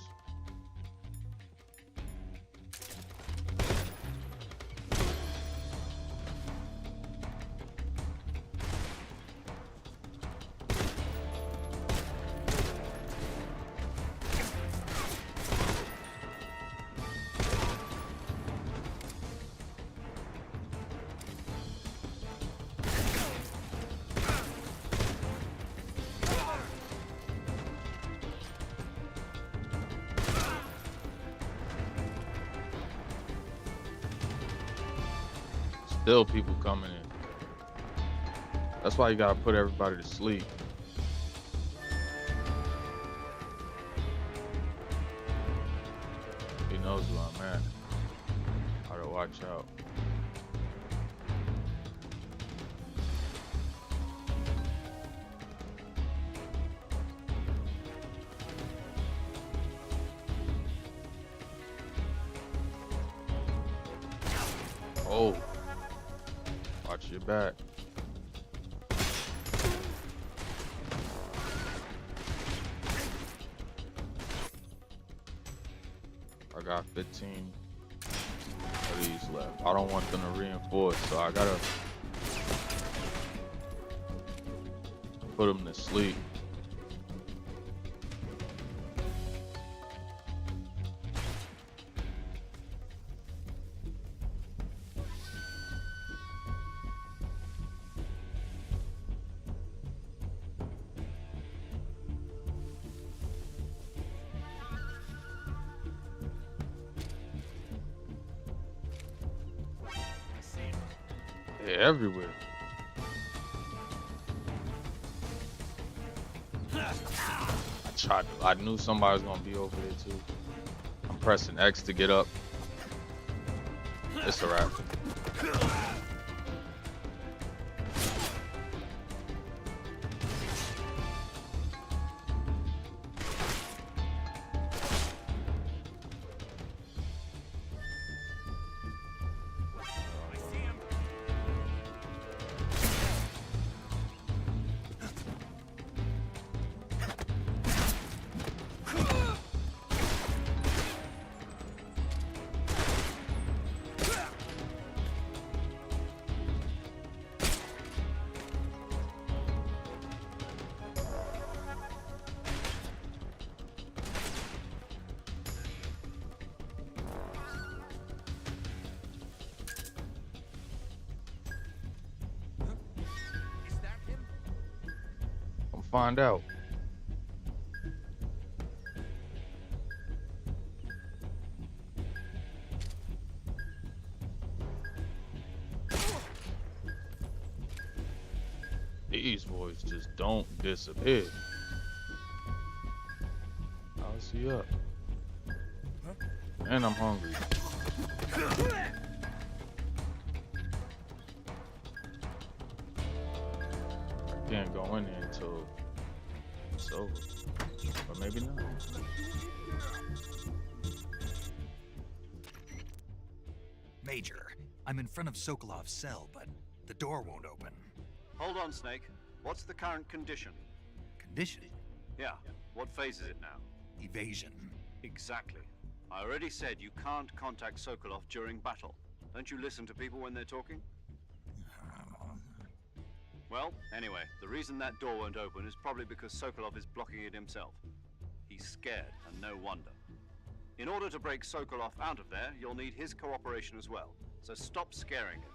A: Still people coming in. That's why you gotta put everybody to sleep. He knows where I'm at. How to watch out. Oh. Watch your back. I got 15 of these left. I don't want them to reinforce, so I gotta put them to sleep. They're everywhere. I knew somebody was gonna be over there too. I'm pressing X to get up. It's a wrap. Find out. These boys just don't disappear. I'll see you up. And I'm hungry. I can't go in there until it's over. Or maybe not.
B: Major, I'm in front of Sokolov's cell, but the door won't open.
C: Hold on, Snake. What's the current condition?
B: Condition?
C: Yeah. What phase is it now?
B: Evasion.
C: Exactly. I already said you can't contact Sokolov during battle. Don't you listen to people when they're talking? Well, anyway, the reason that door won't open is probably because Sokolov is blocking it himself. He's scared, and no wonder. In order to break Sokolov out of there, you'll need his cooperation as well. So stop scaring him.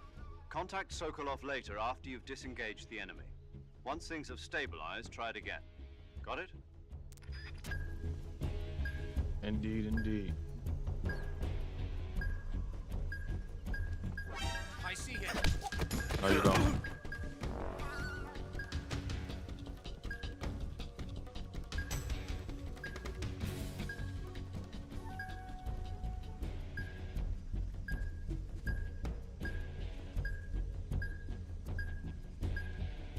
C: Contact Sokolov later after you've disengaged the enemy. Once things have stabilized, try it again. Got it?
A: Indeed, indeed.
H: I see him.
A: No, you don't.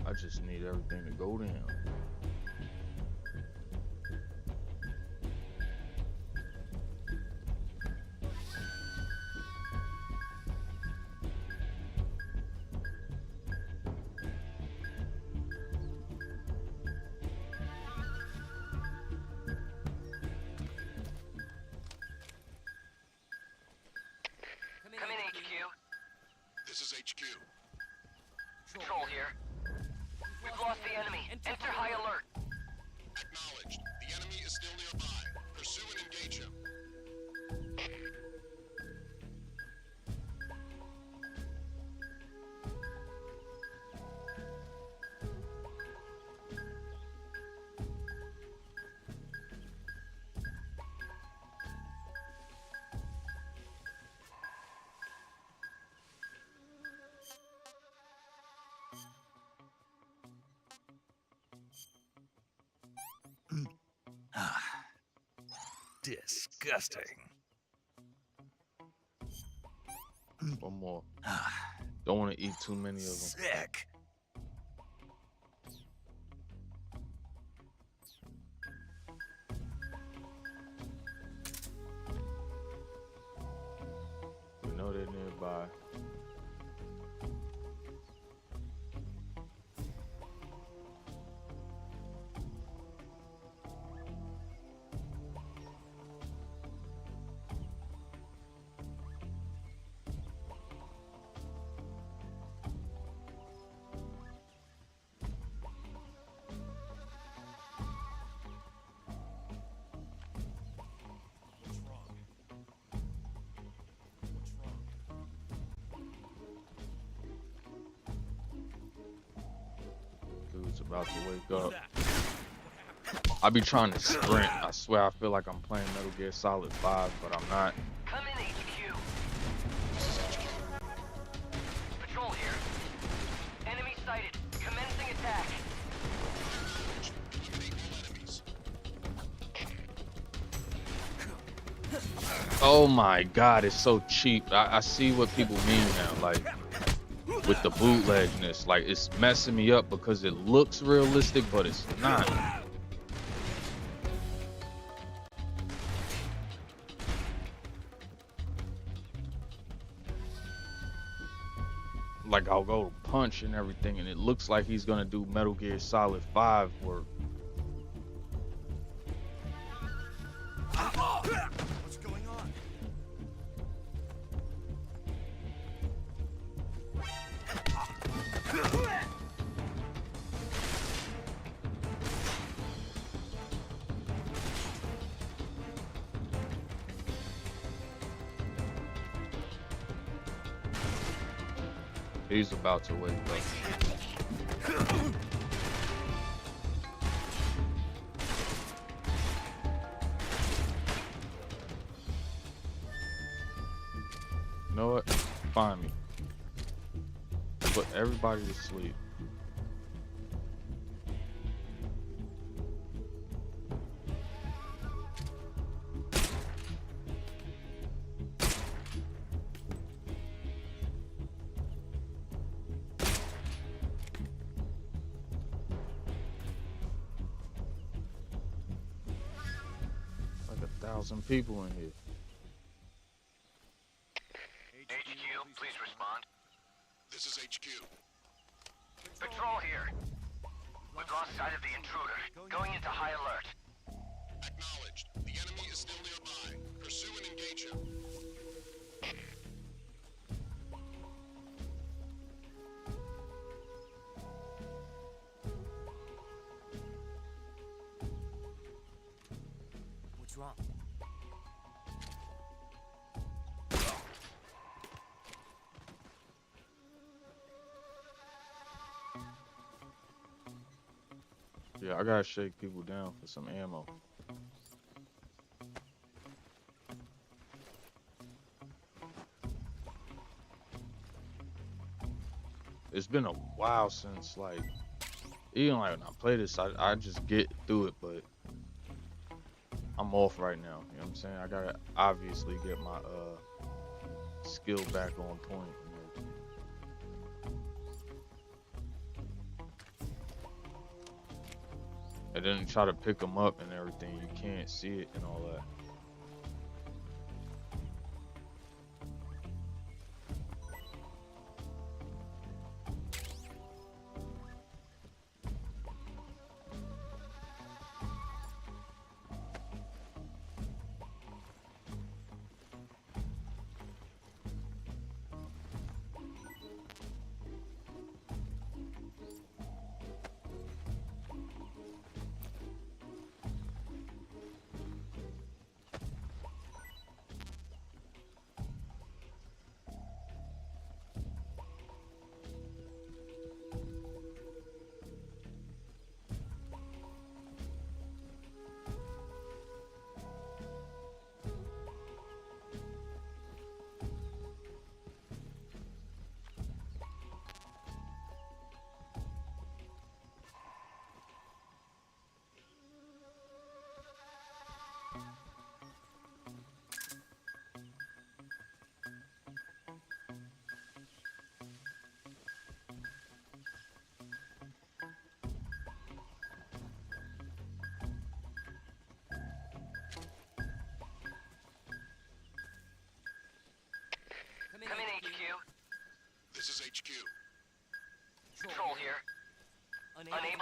A: I just need everything to go down.
J: here. We've lost the enemy. Enter high alert.
I: Acknowledged. The enemy is still nearby. Pursue and engage him.
B: Disgusting.
A: One more. Don't want to eat too many of them.
B: Sick.
A: We know they're nearby.
H: What's wrong? What's wrong?
A: Dude's about to wake
H: What's
A: up.
H: that?
A: I be trying to sprint. I swear I feel like I'm playing Metal Gear Solid 5, but I'm not.
J: Come in, HQ. Patrol here. Enemy sighted. Commencing attack.
A: Oh my god, it's so cheap. I see what people mean now, like with the bootlegness. Like it's messing me up because it looks realistic, but it's not. Like I'll go to punch and everything, and it looks like he's gonna do Metal Gear Solid 5 work.
H: What's going on?
A: He's about to wake up. You know what? Find me. Put everybody to sleep. Like 1,000 people in here.
J: HQ, please respond.
I: This is HQ.
J: Patrol here. We've lost sight of the intruder. Going into high alert.
I: Acknowledged. The enemy is still nearby. Pursue and engage him.
H: What's wrong?
A: Yeah, I gotta shake people down for some ammo. It's been a while since, like, even like when I play this, I just get through it, but I'm off right now. You know what I'm saying? I gotta obviously get my skill back on point. And then try to pick them up and everything. You can't see it and all that.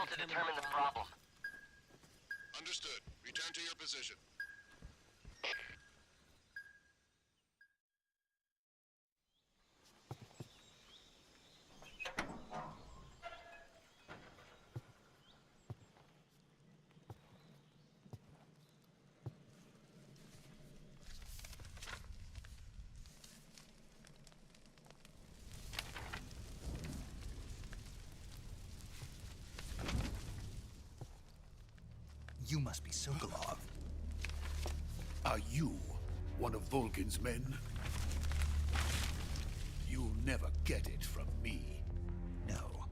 J: able to determine the problem.
I: Understood. Return to your position.
B: You must be Sokolov.
K: Are you one of Volgin's men? You'll never get it from me.
B: No.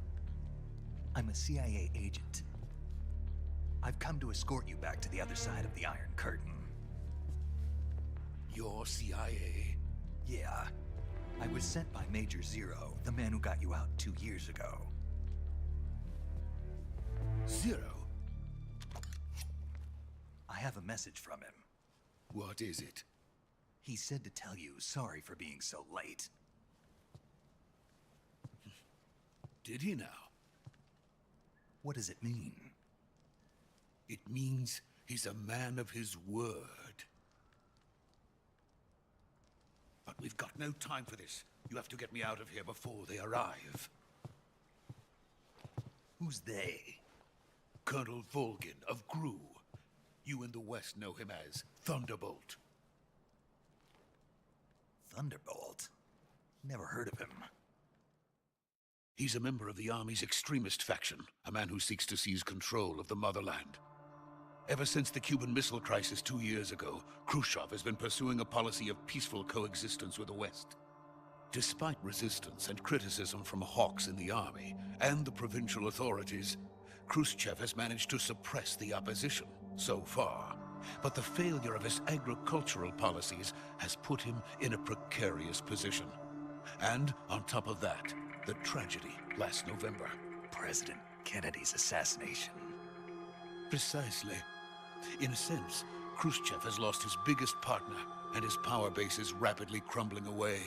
B: I'm a CIA agent. I've come to escort you back to the other side of the Iron Curtain.
K: You're CIA?
B: Yeah. I was sent by Major Zero, the man who got you out 2 years ago.
K: Zero?
B: I have a message from him.
K: What is it?
B: He said to tell you sorry for being so late.
K: Did he now?
B: What does it mean?
K: It means he's a man of his word. But we've got no time for this. You have to get me out of here before they arrive.
B: Who's they?
K: Colonel Volgin of Gru. You in the West know him as Thunderbolt.
B: Thunderbolt? Never heard of him.
K: He's a member of the Army's extremist faction, a man who seeks to seize control of the motherland. Ever since the Cuban Missile Crisis 2 years ago, Khrushchev has been pursuing a policy of peaceful coexistence with the West. Despite resistance and criticism from hawks in the Army and the provincial authorities, Khrushchev has managed to suppress the opposition so far. But the failure of his agricultural policies has put him in a precarious position. And on top of that, the tragedy last November.
B: President Kennedy's assassination.
K: Precisely. In a sense, Khrushchev has lost his biggest partner, and his power base is rapidly crumbling away.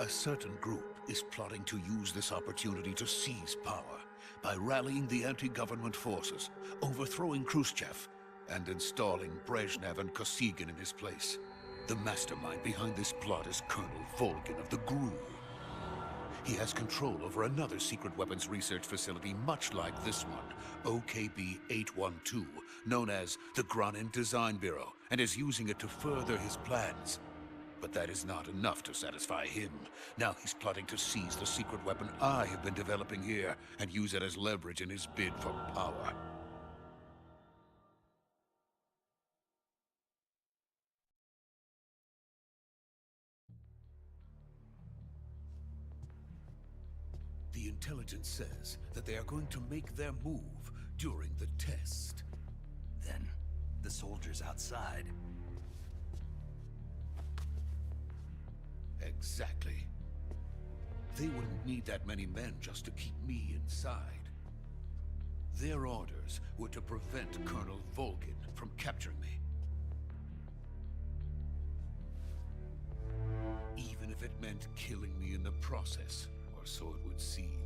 K: A certain group is plotting to use this opportunity to seize power by rallying the anti-government forces, overthrowing Khrushchev, and installing Brezhnev and Kosygin in his place. The mastermind behind this plot is Colonel Volgin of the GRU. He has control over another secret weapons research facility much like this one, OKB-812, known as the Granin Design Bureau, and is using it to further his plans. But that is not enough to satisfy him. Now he's plotting to seize the secret weapon I have been developing here and use it as leverage in his bid for power. The intelligence says that they are going to make their move during the test.
B: Then, the soldiers outside.
K: Exactly. They wouldn't need that many men just to keep me inside. Their orders were to prevent Colonel Volgin from capturing me. Even if it meant killing me in the process, or so it would seem.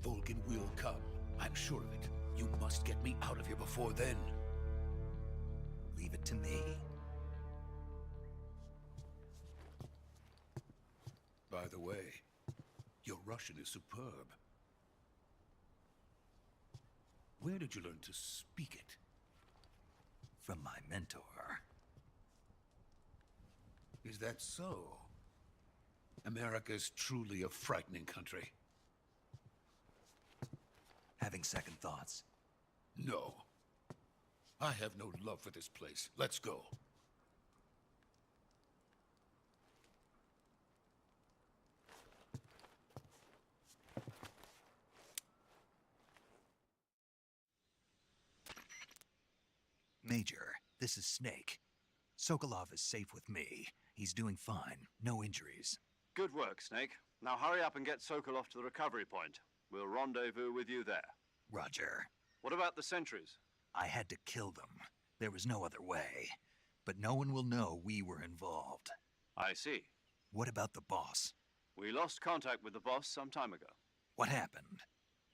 K: Volgin will come. I'm sure of it. You must get me out of here before then.
B: Leave it to me.
K: By the way, your Russian is superb. Where did you learn to speak it?
B: From my mentor.
K: Is that so? America's truly a frightening country.
B: Having second thoughts?
K: No. I have no love for this place. Let's go.
B: Major, this is Snake. Sokolov is safe with me. He's doing fine. No injuries.
C: Good work, Snake. Now hurry up and get Sokolov to the recovery point. We'll rendezvous with you there.
B: Roger.
C: What about the sentries?
B: I had to kill them. There was no other way. But no one will know we were involved.
C: I see.
B: What about the boss?
C: We lost contact with the boss some time ago.
B: What happened?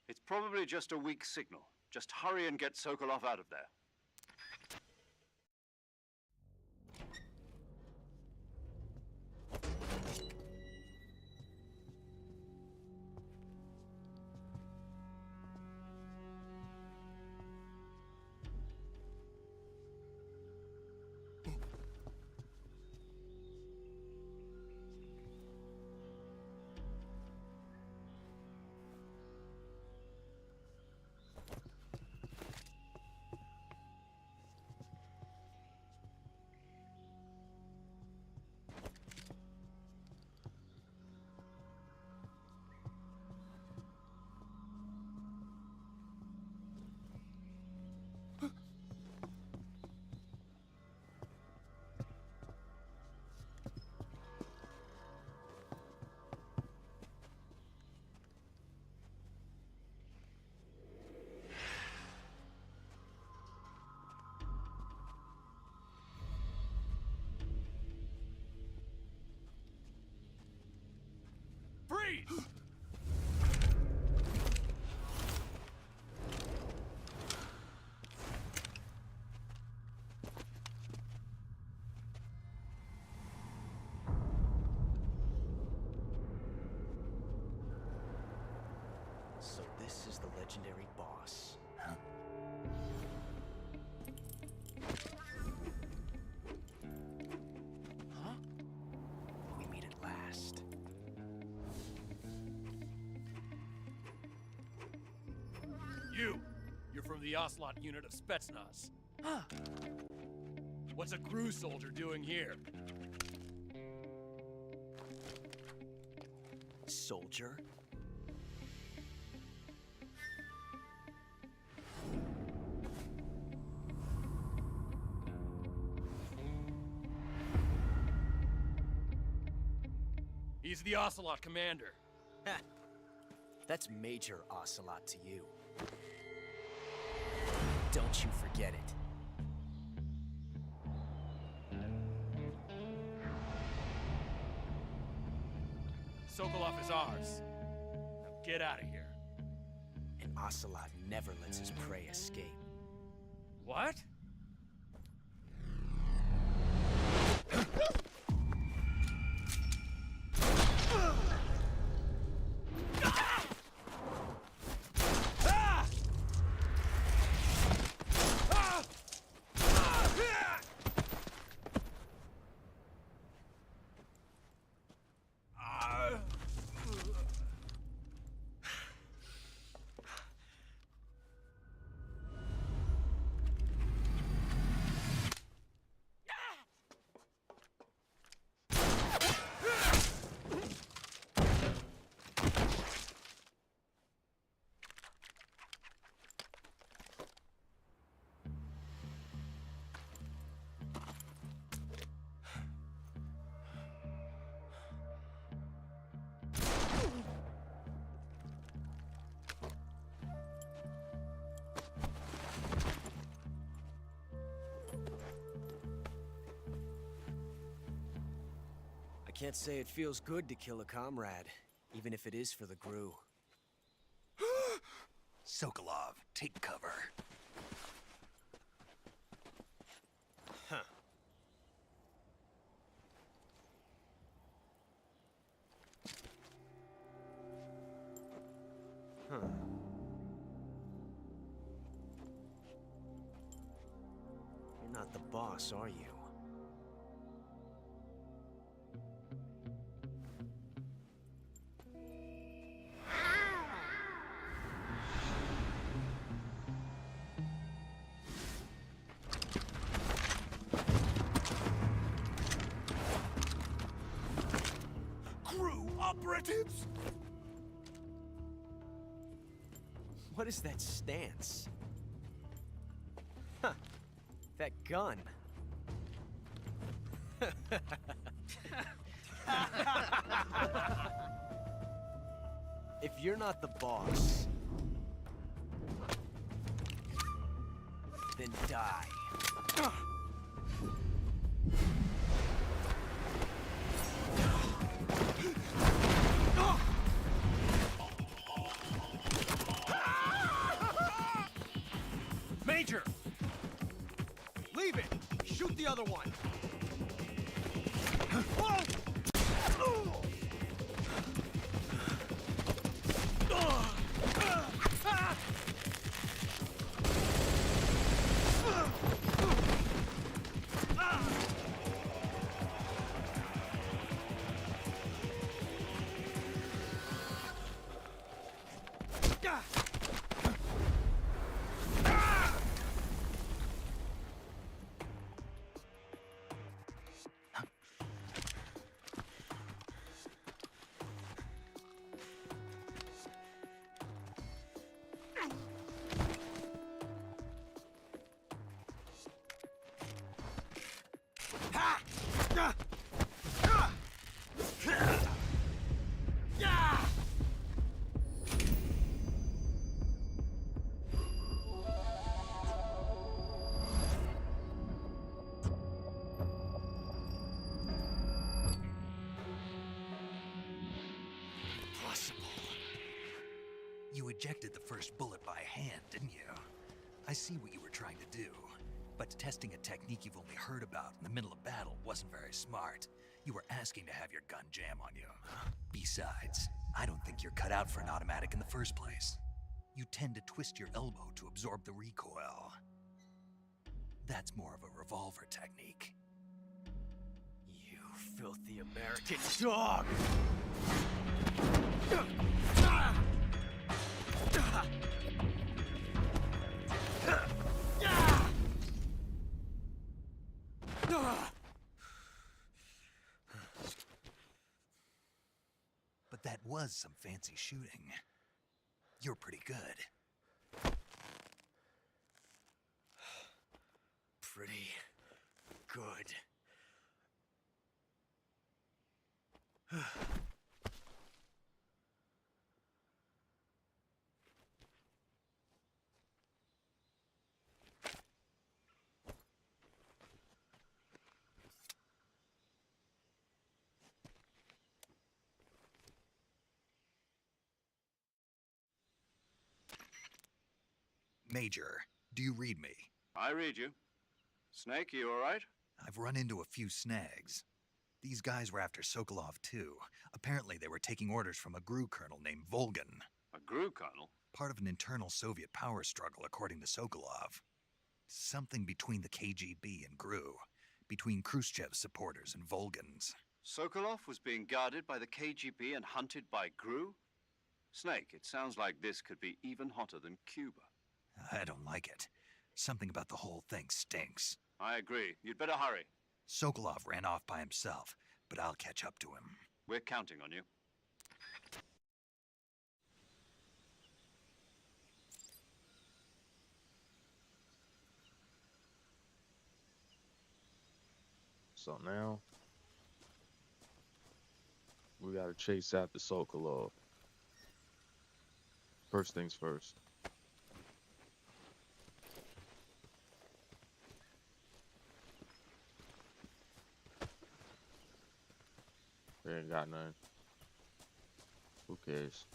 C: It's probably just a weak signal. Just hurry and get Sokolov out of there.
H: Freeze!
J: So this is the legendary boss. Huh? We meet at last.
H: You're from the Ocelot unit of Spetsnaz. Huh. What's a crew soldier doing here?
J: Soldier?
H: He's the Ocelot commander.
J: Ha! That's Major Ocelot to you. Don't you forget it.
H: Sokolov is ours. Now get out of here.
J: And Ocelot never lets his prey escape.
H: What?
J: I can't say it feels good to kill a comrade, even if it is for the GRU.
B: Sokolov, take cover.
J: Huh. Huh. You're not the boss, are you?
B: Operatives?
J: What is that stance? Huh. That gun. If you're not the boss, then die.
H: the other one! Whoa!
B: You ejected the first bullet by hand, didn't you? I see what you were trying to do. But testing a technique you've only heard about in the middle of battle wasn't very smart. You were asking to have your gun jam on you. Besides, I don't think you're cut out for an automatic in the first place. You tend to twist your elbow to absorb the recoil. That's more of a revolver technique.
H: You filthy American dog!
B: But that was some fancy shooting. You're pretty good.
H: Pretty good.
B: Major, do you read me?
C: I read you. Snake, you all right?
B: I've run into a few snags. These guys were after Sokolov too. Apparently they were taking orders from a GRU colonel named Volgan.
C: A GRU colonel?
B: Part of an internal Soviet power struggle, according to Sokolov. Something between the KGB and GRU. Between Khrushchev's supporters and Volgan's.
C: Sokolov was being guarded by the KGB and hunted by GRU? Snake, it sounds like this could be even hotter than Cuba.
B: I don't like it. Something about the whole thing stinks.
C: I agree. You'd better hurry.
B: Sokolov ran off by himself, but I'll catch up to him.
C: We're counting on you.
A: So now, we gotta chase after Sokolov. First things first. They ain't got none. Who cares?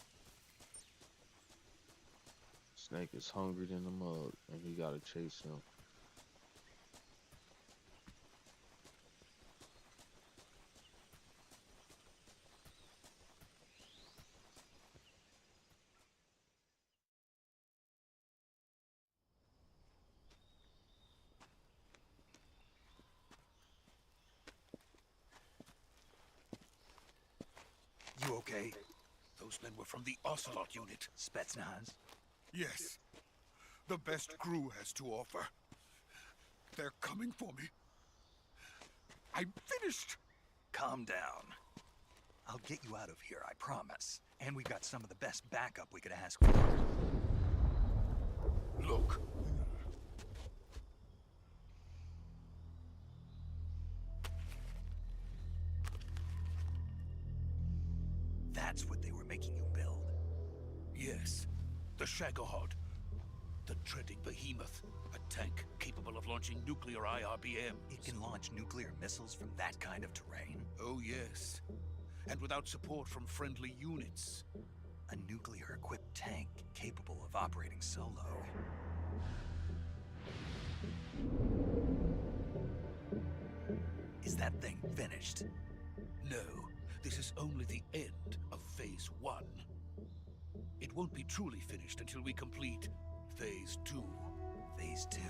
A: Snake is hungry than the mug, and he gotta chase him.
K: You okay? Those men were from the Ocelot unit.
B: Spetsnaz?
K: Yes. The best GRU has to offer. They're coming for me. I'm finished.
B: Calm down. I'll get you out of here, I promise. And we've got some of the best backup we could ask for.
K: Look.
B: That's what they were making you build?
K: Yes. The Shagohod. The dreaded behemoth. A tank capable of launching nuclear IRBM.
B: It can launch nuclear missiles from that kind of terrain?
K: Oh, yes. And without support from friendly units.
B: A nuclear-equipped tank capable of operating solo. Is that thing finished?
K: No, this is only the end of Phase 1. It won't be truly finished until we complete Phase 2.
B: Phase 2?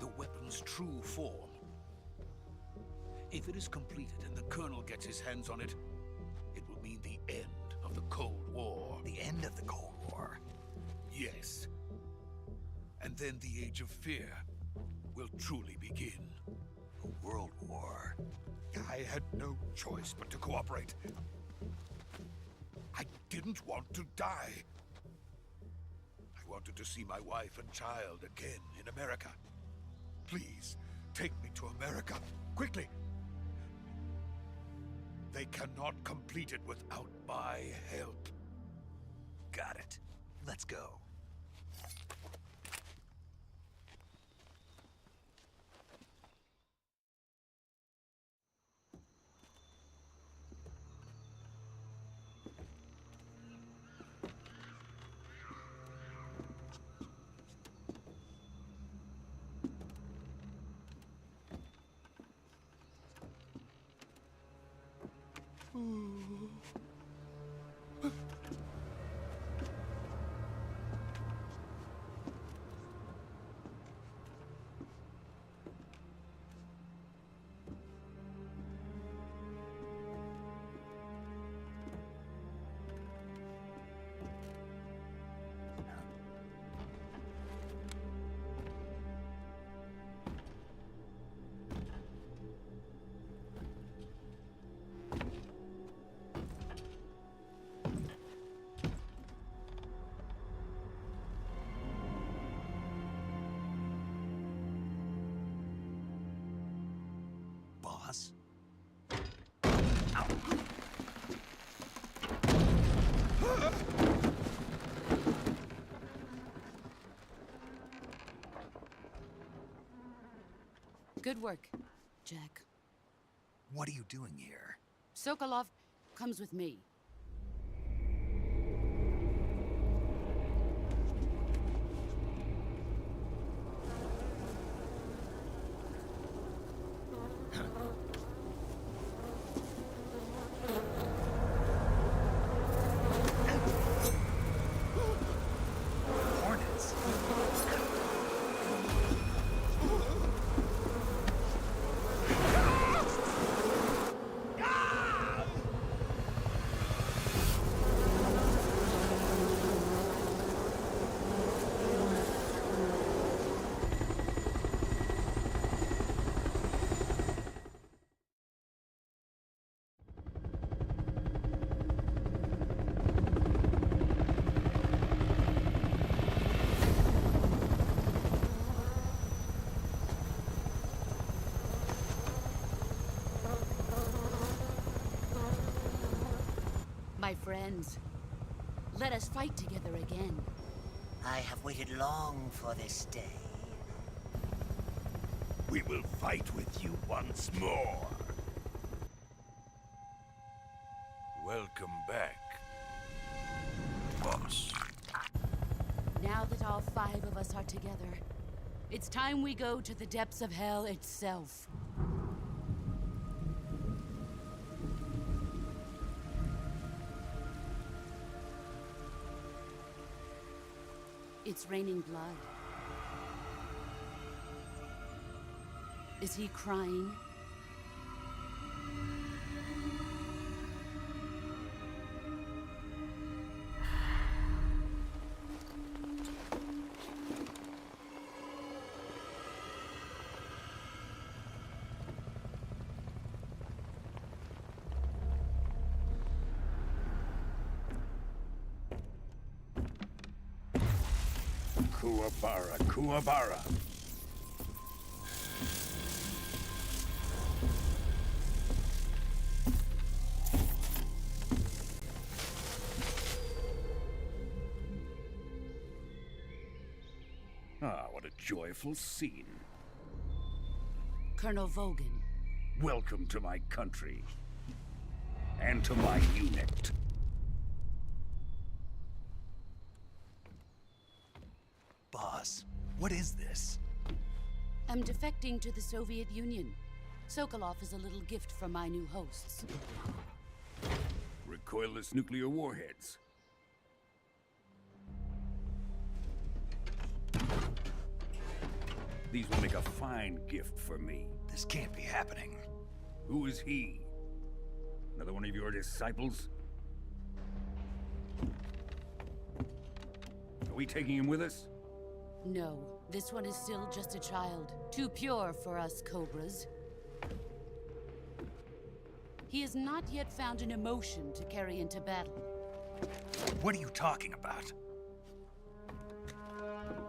K: The weapon's true form. If it is completed and the Colonel gets his hands on it, it will mean the end of the Cold War.
B: The end of the Cold War?
K: Yes. And then the Age of Fear will truly begin.
B: A world war?
K: I had no choice but to cooperate. I didn't want to die. I wanted to see my wife and child again in America. Please, take me to America, quickly. They cannot complete it without my help.
B: Got it. Let's go. Boss? Ow.
G: Good work, Jack.
B: What are you doing here?
G: Sokolov comes with me.
B: Hornets?
G: My friends, let us fight together again.
J: I have waited long for this day.
K: We will fight with you once more. Welcome back, boss.
G: Now that all 5 of us are together, it's time we go to the depths of hell itself. It's raining blood. Is he crying?
K: Kuwabara, Kuwabara. Ah, what a joyful scene.
G: Colonel Vogan.
K: Welcome to my country. And to my unit.
B: Boss, what is this?
G: I'm defecting to the Soviet Union. Sokolov is a little gift from my new hosts.
L: Recoilless nuclear warheads. These will make a fine gift for me.
B: This can't be happening.
L: Who is he? Another one of your disciples? Are we taking him with us?
G: No, this one is still just a child. Too pure for us Cobras. He has not yet found an emotion to carry into battle.
B: What are you talking about?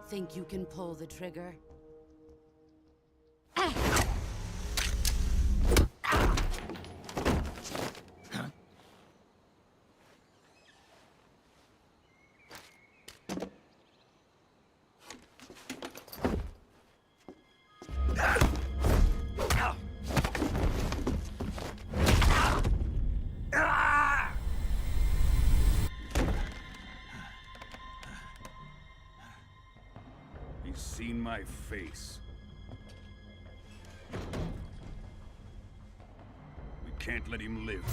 G: Think you can pull the trigger?
L: He's seen my face. We can't let him live.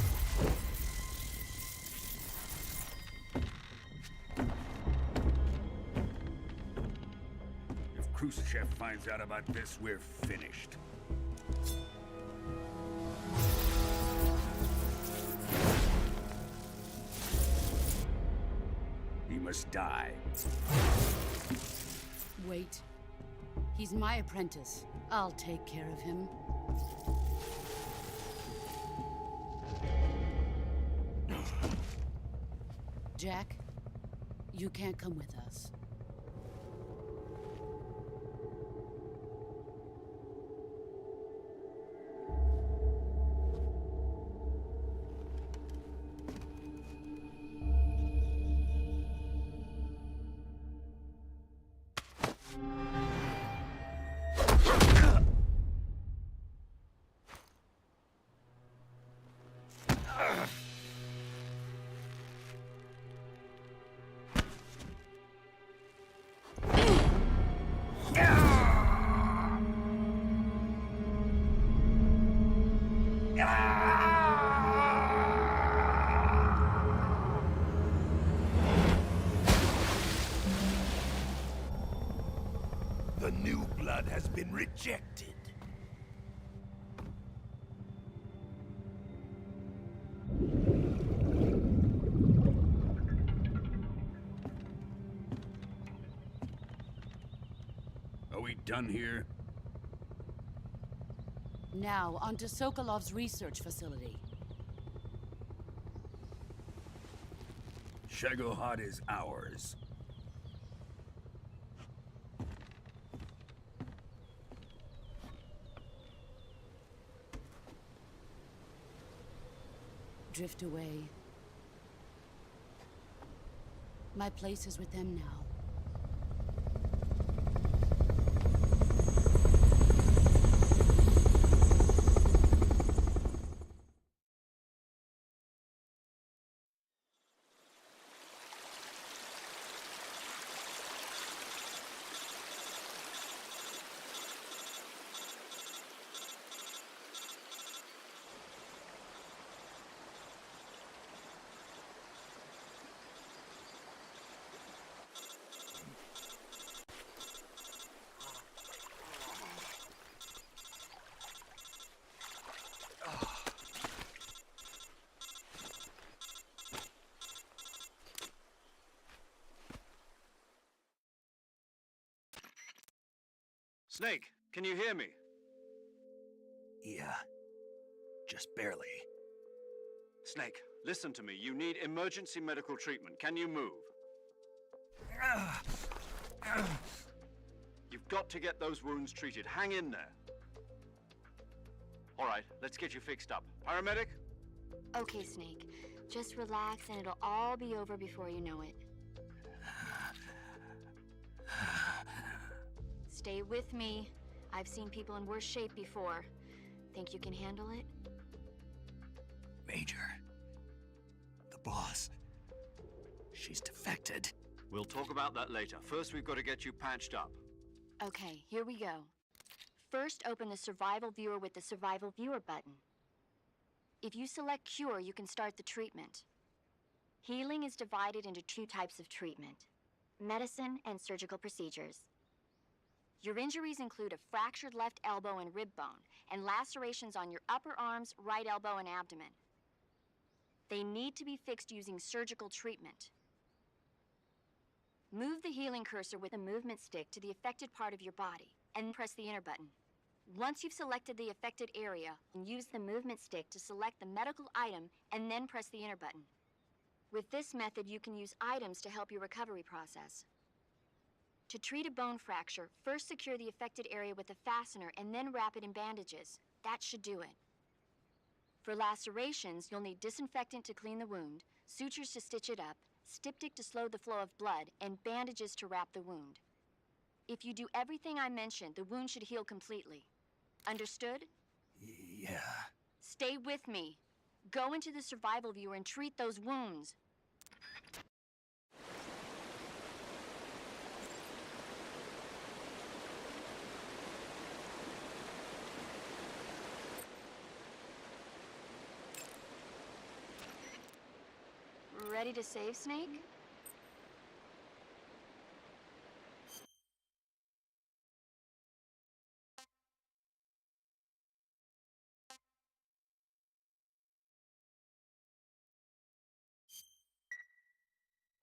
L: If Khrushchev finds out about this, we're finished. He must die.
G: Wait. He's my apprentice. I'll take care of him. Jack, you can't come with us.
B: The new blood has been rejected.
L: Are we done here?
G: Now, onto Sokolov's research facility.
L: Shagohod is ours.
G: Drift away. My place is with them now.
C: Snake, can you hear me?
B: Yeah. Just barely.
C: Snake, listen to me. You need emergency medical treatment. Can you move? You've got to get those wounds treated. Hang in there. All right, let's get you fixed up. Paramedic?
F: Okay, Snake. Just relax and it'll all be over before you know it. Stay with me. I've seen people in worse shape before. Think you can handle it?
B: Major. The boss. She's defected.
C: We'll talk about that later. First, we've got to get you patched up.
F: Okay, here we go. First, open the survival viewer with the survival viewer button. If you select cure, you can start the treatment. Healing is divided into two types of treatment: medicine and surgical procedures. Your injuries include a fractured left elbow and rib bone, and lacerations on your upper arms, right elbow, and abdomen. They need to be fixed using surgical treatment. Move the healing cursor with a movement stick to the affected part of your body, and press the enter button. Once you've selected the affected area, use the movement stick to select the medical item, and then press the enter button. With this method, you can use items to help your recovery process. To treat a bone fracture, first secure the affected area with a fastener and then wrap it in bandages. That should do it. For lacerations, you'll need disinfectant to clean the wound, sutures to stitch it up, styptic to slow the flow of blood, and bandages to wrap the wound. If you do everything I mentioned, the wound should heal completely. Understood?
B: Yeah.
F: Stay with me. Go into the survival viewer and treat those wounds. Ready to save, Snake?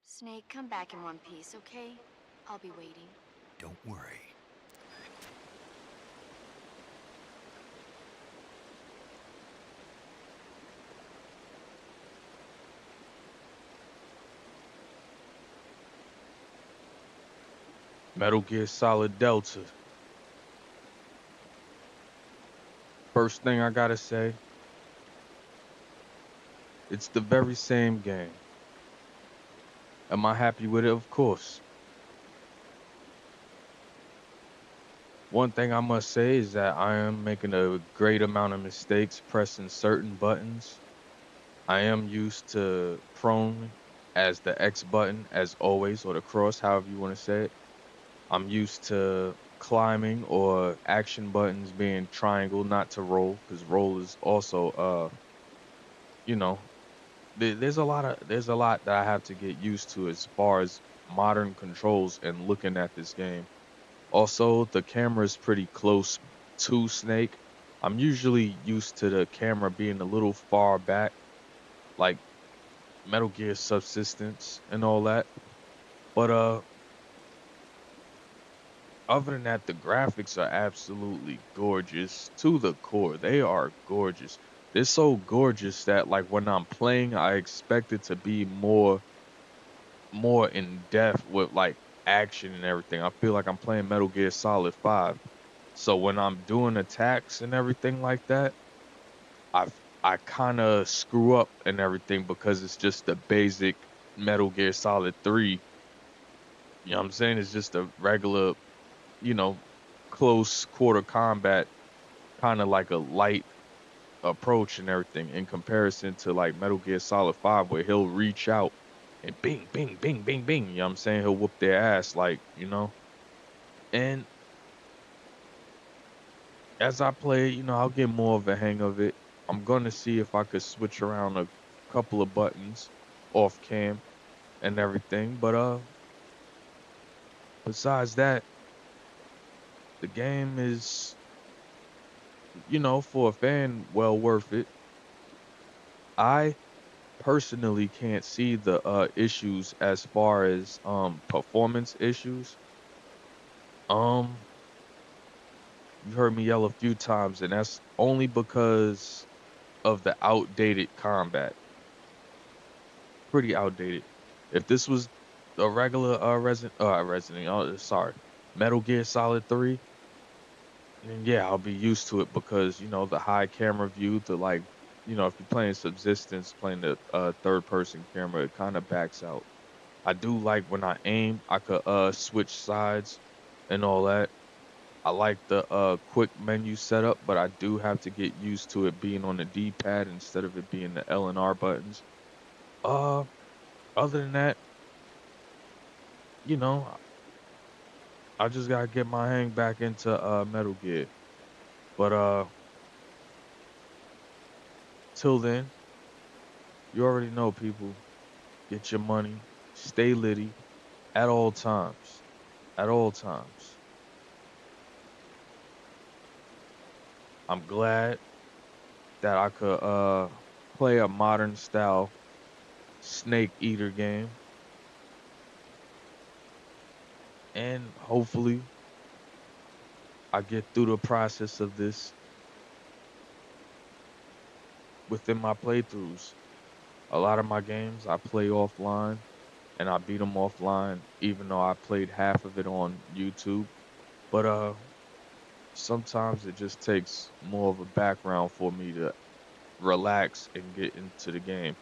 F: Snake, come back in one piece, okay? I'll be waiting.
B: Don't worry.
A: Metal Gear Solid Delta. First thing I gotta say, it's the very same game. Am I happy with it? Of course. One thing I must say is that I am making a great amount of mistakes pressing certain buttons. I am used to prone as the X button, as always, or the cross, however you want to say it. I'm used to climbing or action buttons being triangle, not to roll, because roll is also, you know, there's a lot that I have to get used to as far as modern controls and looking at this game. Also, the camera is pretty close to Snake. I'm usually used to the camera being a little far back, like Metal Gear Subsistence and all that. But other than that, the graphics are absolutely gorgeous to the core. They are gorgeous. They're so gorgeous that like when I'm playing, I expect it to be more in depth with like action and everything. I feel like I'm playing Metal Gear Solid 5. So when I'm doing attacks and everything like that, I kind of screw up and everything because it's just the basic Metal Gear Solid 3. You know what I'm saying? It's just a regular, you know, close quarter combat, kind of like a light approach and everything in comparison to like Metal Gear Solid 5 where he'll reach out and bing, bing, bing, bing, bing. You know what I'm saying? He'll whoop their ass like, you know? And as I play, you know, I'll get more of a hang of it. I'm gonna see if I could switch around a couple of buttons off cam and everything. But besides that, the game is, you know, for a fan, well worth it. I personally can't see the issues as far as performance issues. Um you heard me yell a few times, and that's only because of the outdated combat. Pretty outdated. If this was a regular sorry, Metal Gear Solid 3, then yeah, I'll be used to it because, you know, the high camera view, the like, you know, if you're playing Subsistence, playing the third person camera, it kind of backs out. I do like when I aim, I could switch sides and all that. I like the quick menu setup, but I do have to get used to it being on the D-pad instead of it being the L and R buttons. Uh, Other than that, you know, I just gotta get my hang back into Metal Gear. But till then, you already know, people. Get your money, stay litty at all times. At all times. I'm glad that I could play a modern style snake eater game, and hopefully I get through the process of this within my playthroughs. A lot of my games I play offline and I beat them offline even though I played half of it on YouTube. But sometimes it just takes more of a background for me to relax and get into the game.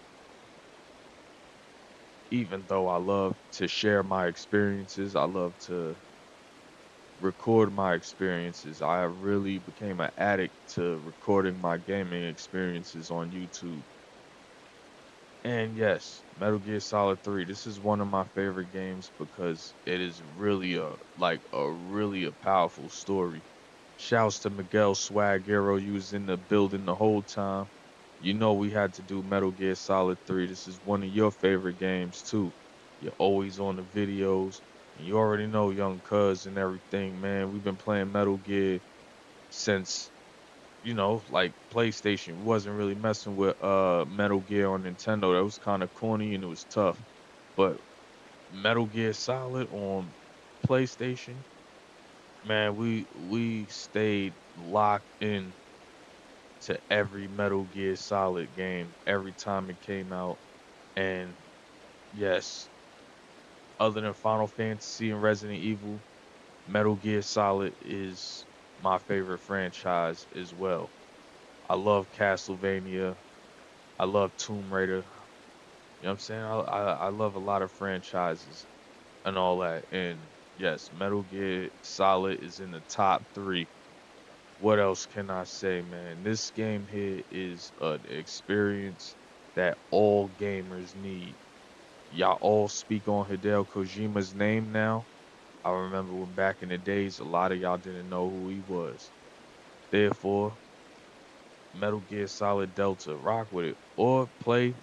A: Even though I love to share my experiences, I love to record my experiences. I really became an addict to recording my gaming experiences on YouTube. And yes, Metal Gear Solid 3. This is one of my favorite games because it is really a powerful story. Shouts to Miguel Swagero. You was in the building the whole time. You know we had to do Metal Gear Solid 3. This is one of your favorite games too. You're always on the videos. And you already know Young Cuz and everything, man. We've been playing Metal Gear since, like PlayStation. We wasn't really messing with Metal Gear on Nintendo. That was kind of corny and it was tough. But Metal Gear Solid on PlayStation, man, we stayed locked in to every Metal Gear Solid game every time it came out. And yes, other than Final Fantasy and Resident Evil, Metal Gear Solid is my favorite franchise as well. I love Castlevania. I love Tomb Raider. You know what I'm saying? I love a lot of franchises and all that. And yes, Metal Gear Solid is in the top three. What else can I say, man? This game here is an experience that all gamers need. Y'all all speak on Hideo Kojima's name now. I remember when back in the days, a lot of y'all didn't know who he was. Therefore, Metal Gear Solid Delta, rock with it. Or play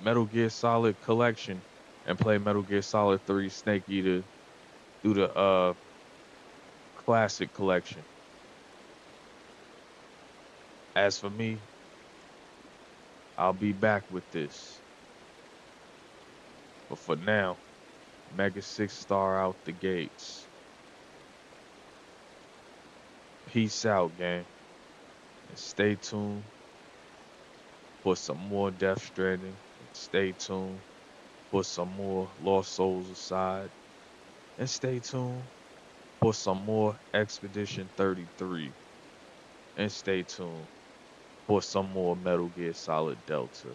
A: Metal Gear Solid Collection and play Metal Gear Solid 3 Snake Eater through the classic collection. As for me, I'll be back with this. But for now, Mega 6 star out the gates. Peace out, gang. And stay tuned for some more Death Stranding. And stay tuned for some more Lost Souls Aside. And stay tuned for some more Expedition 33. And stay tuned for some more Metal Gear Solid Delta.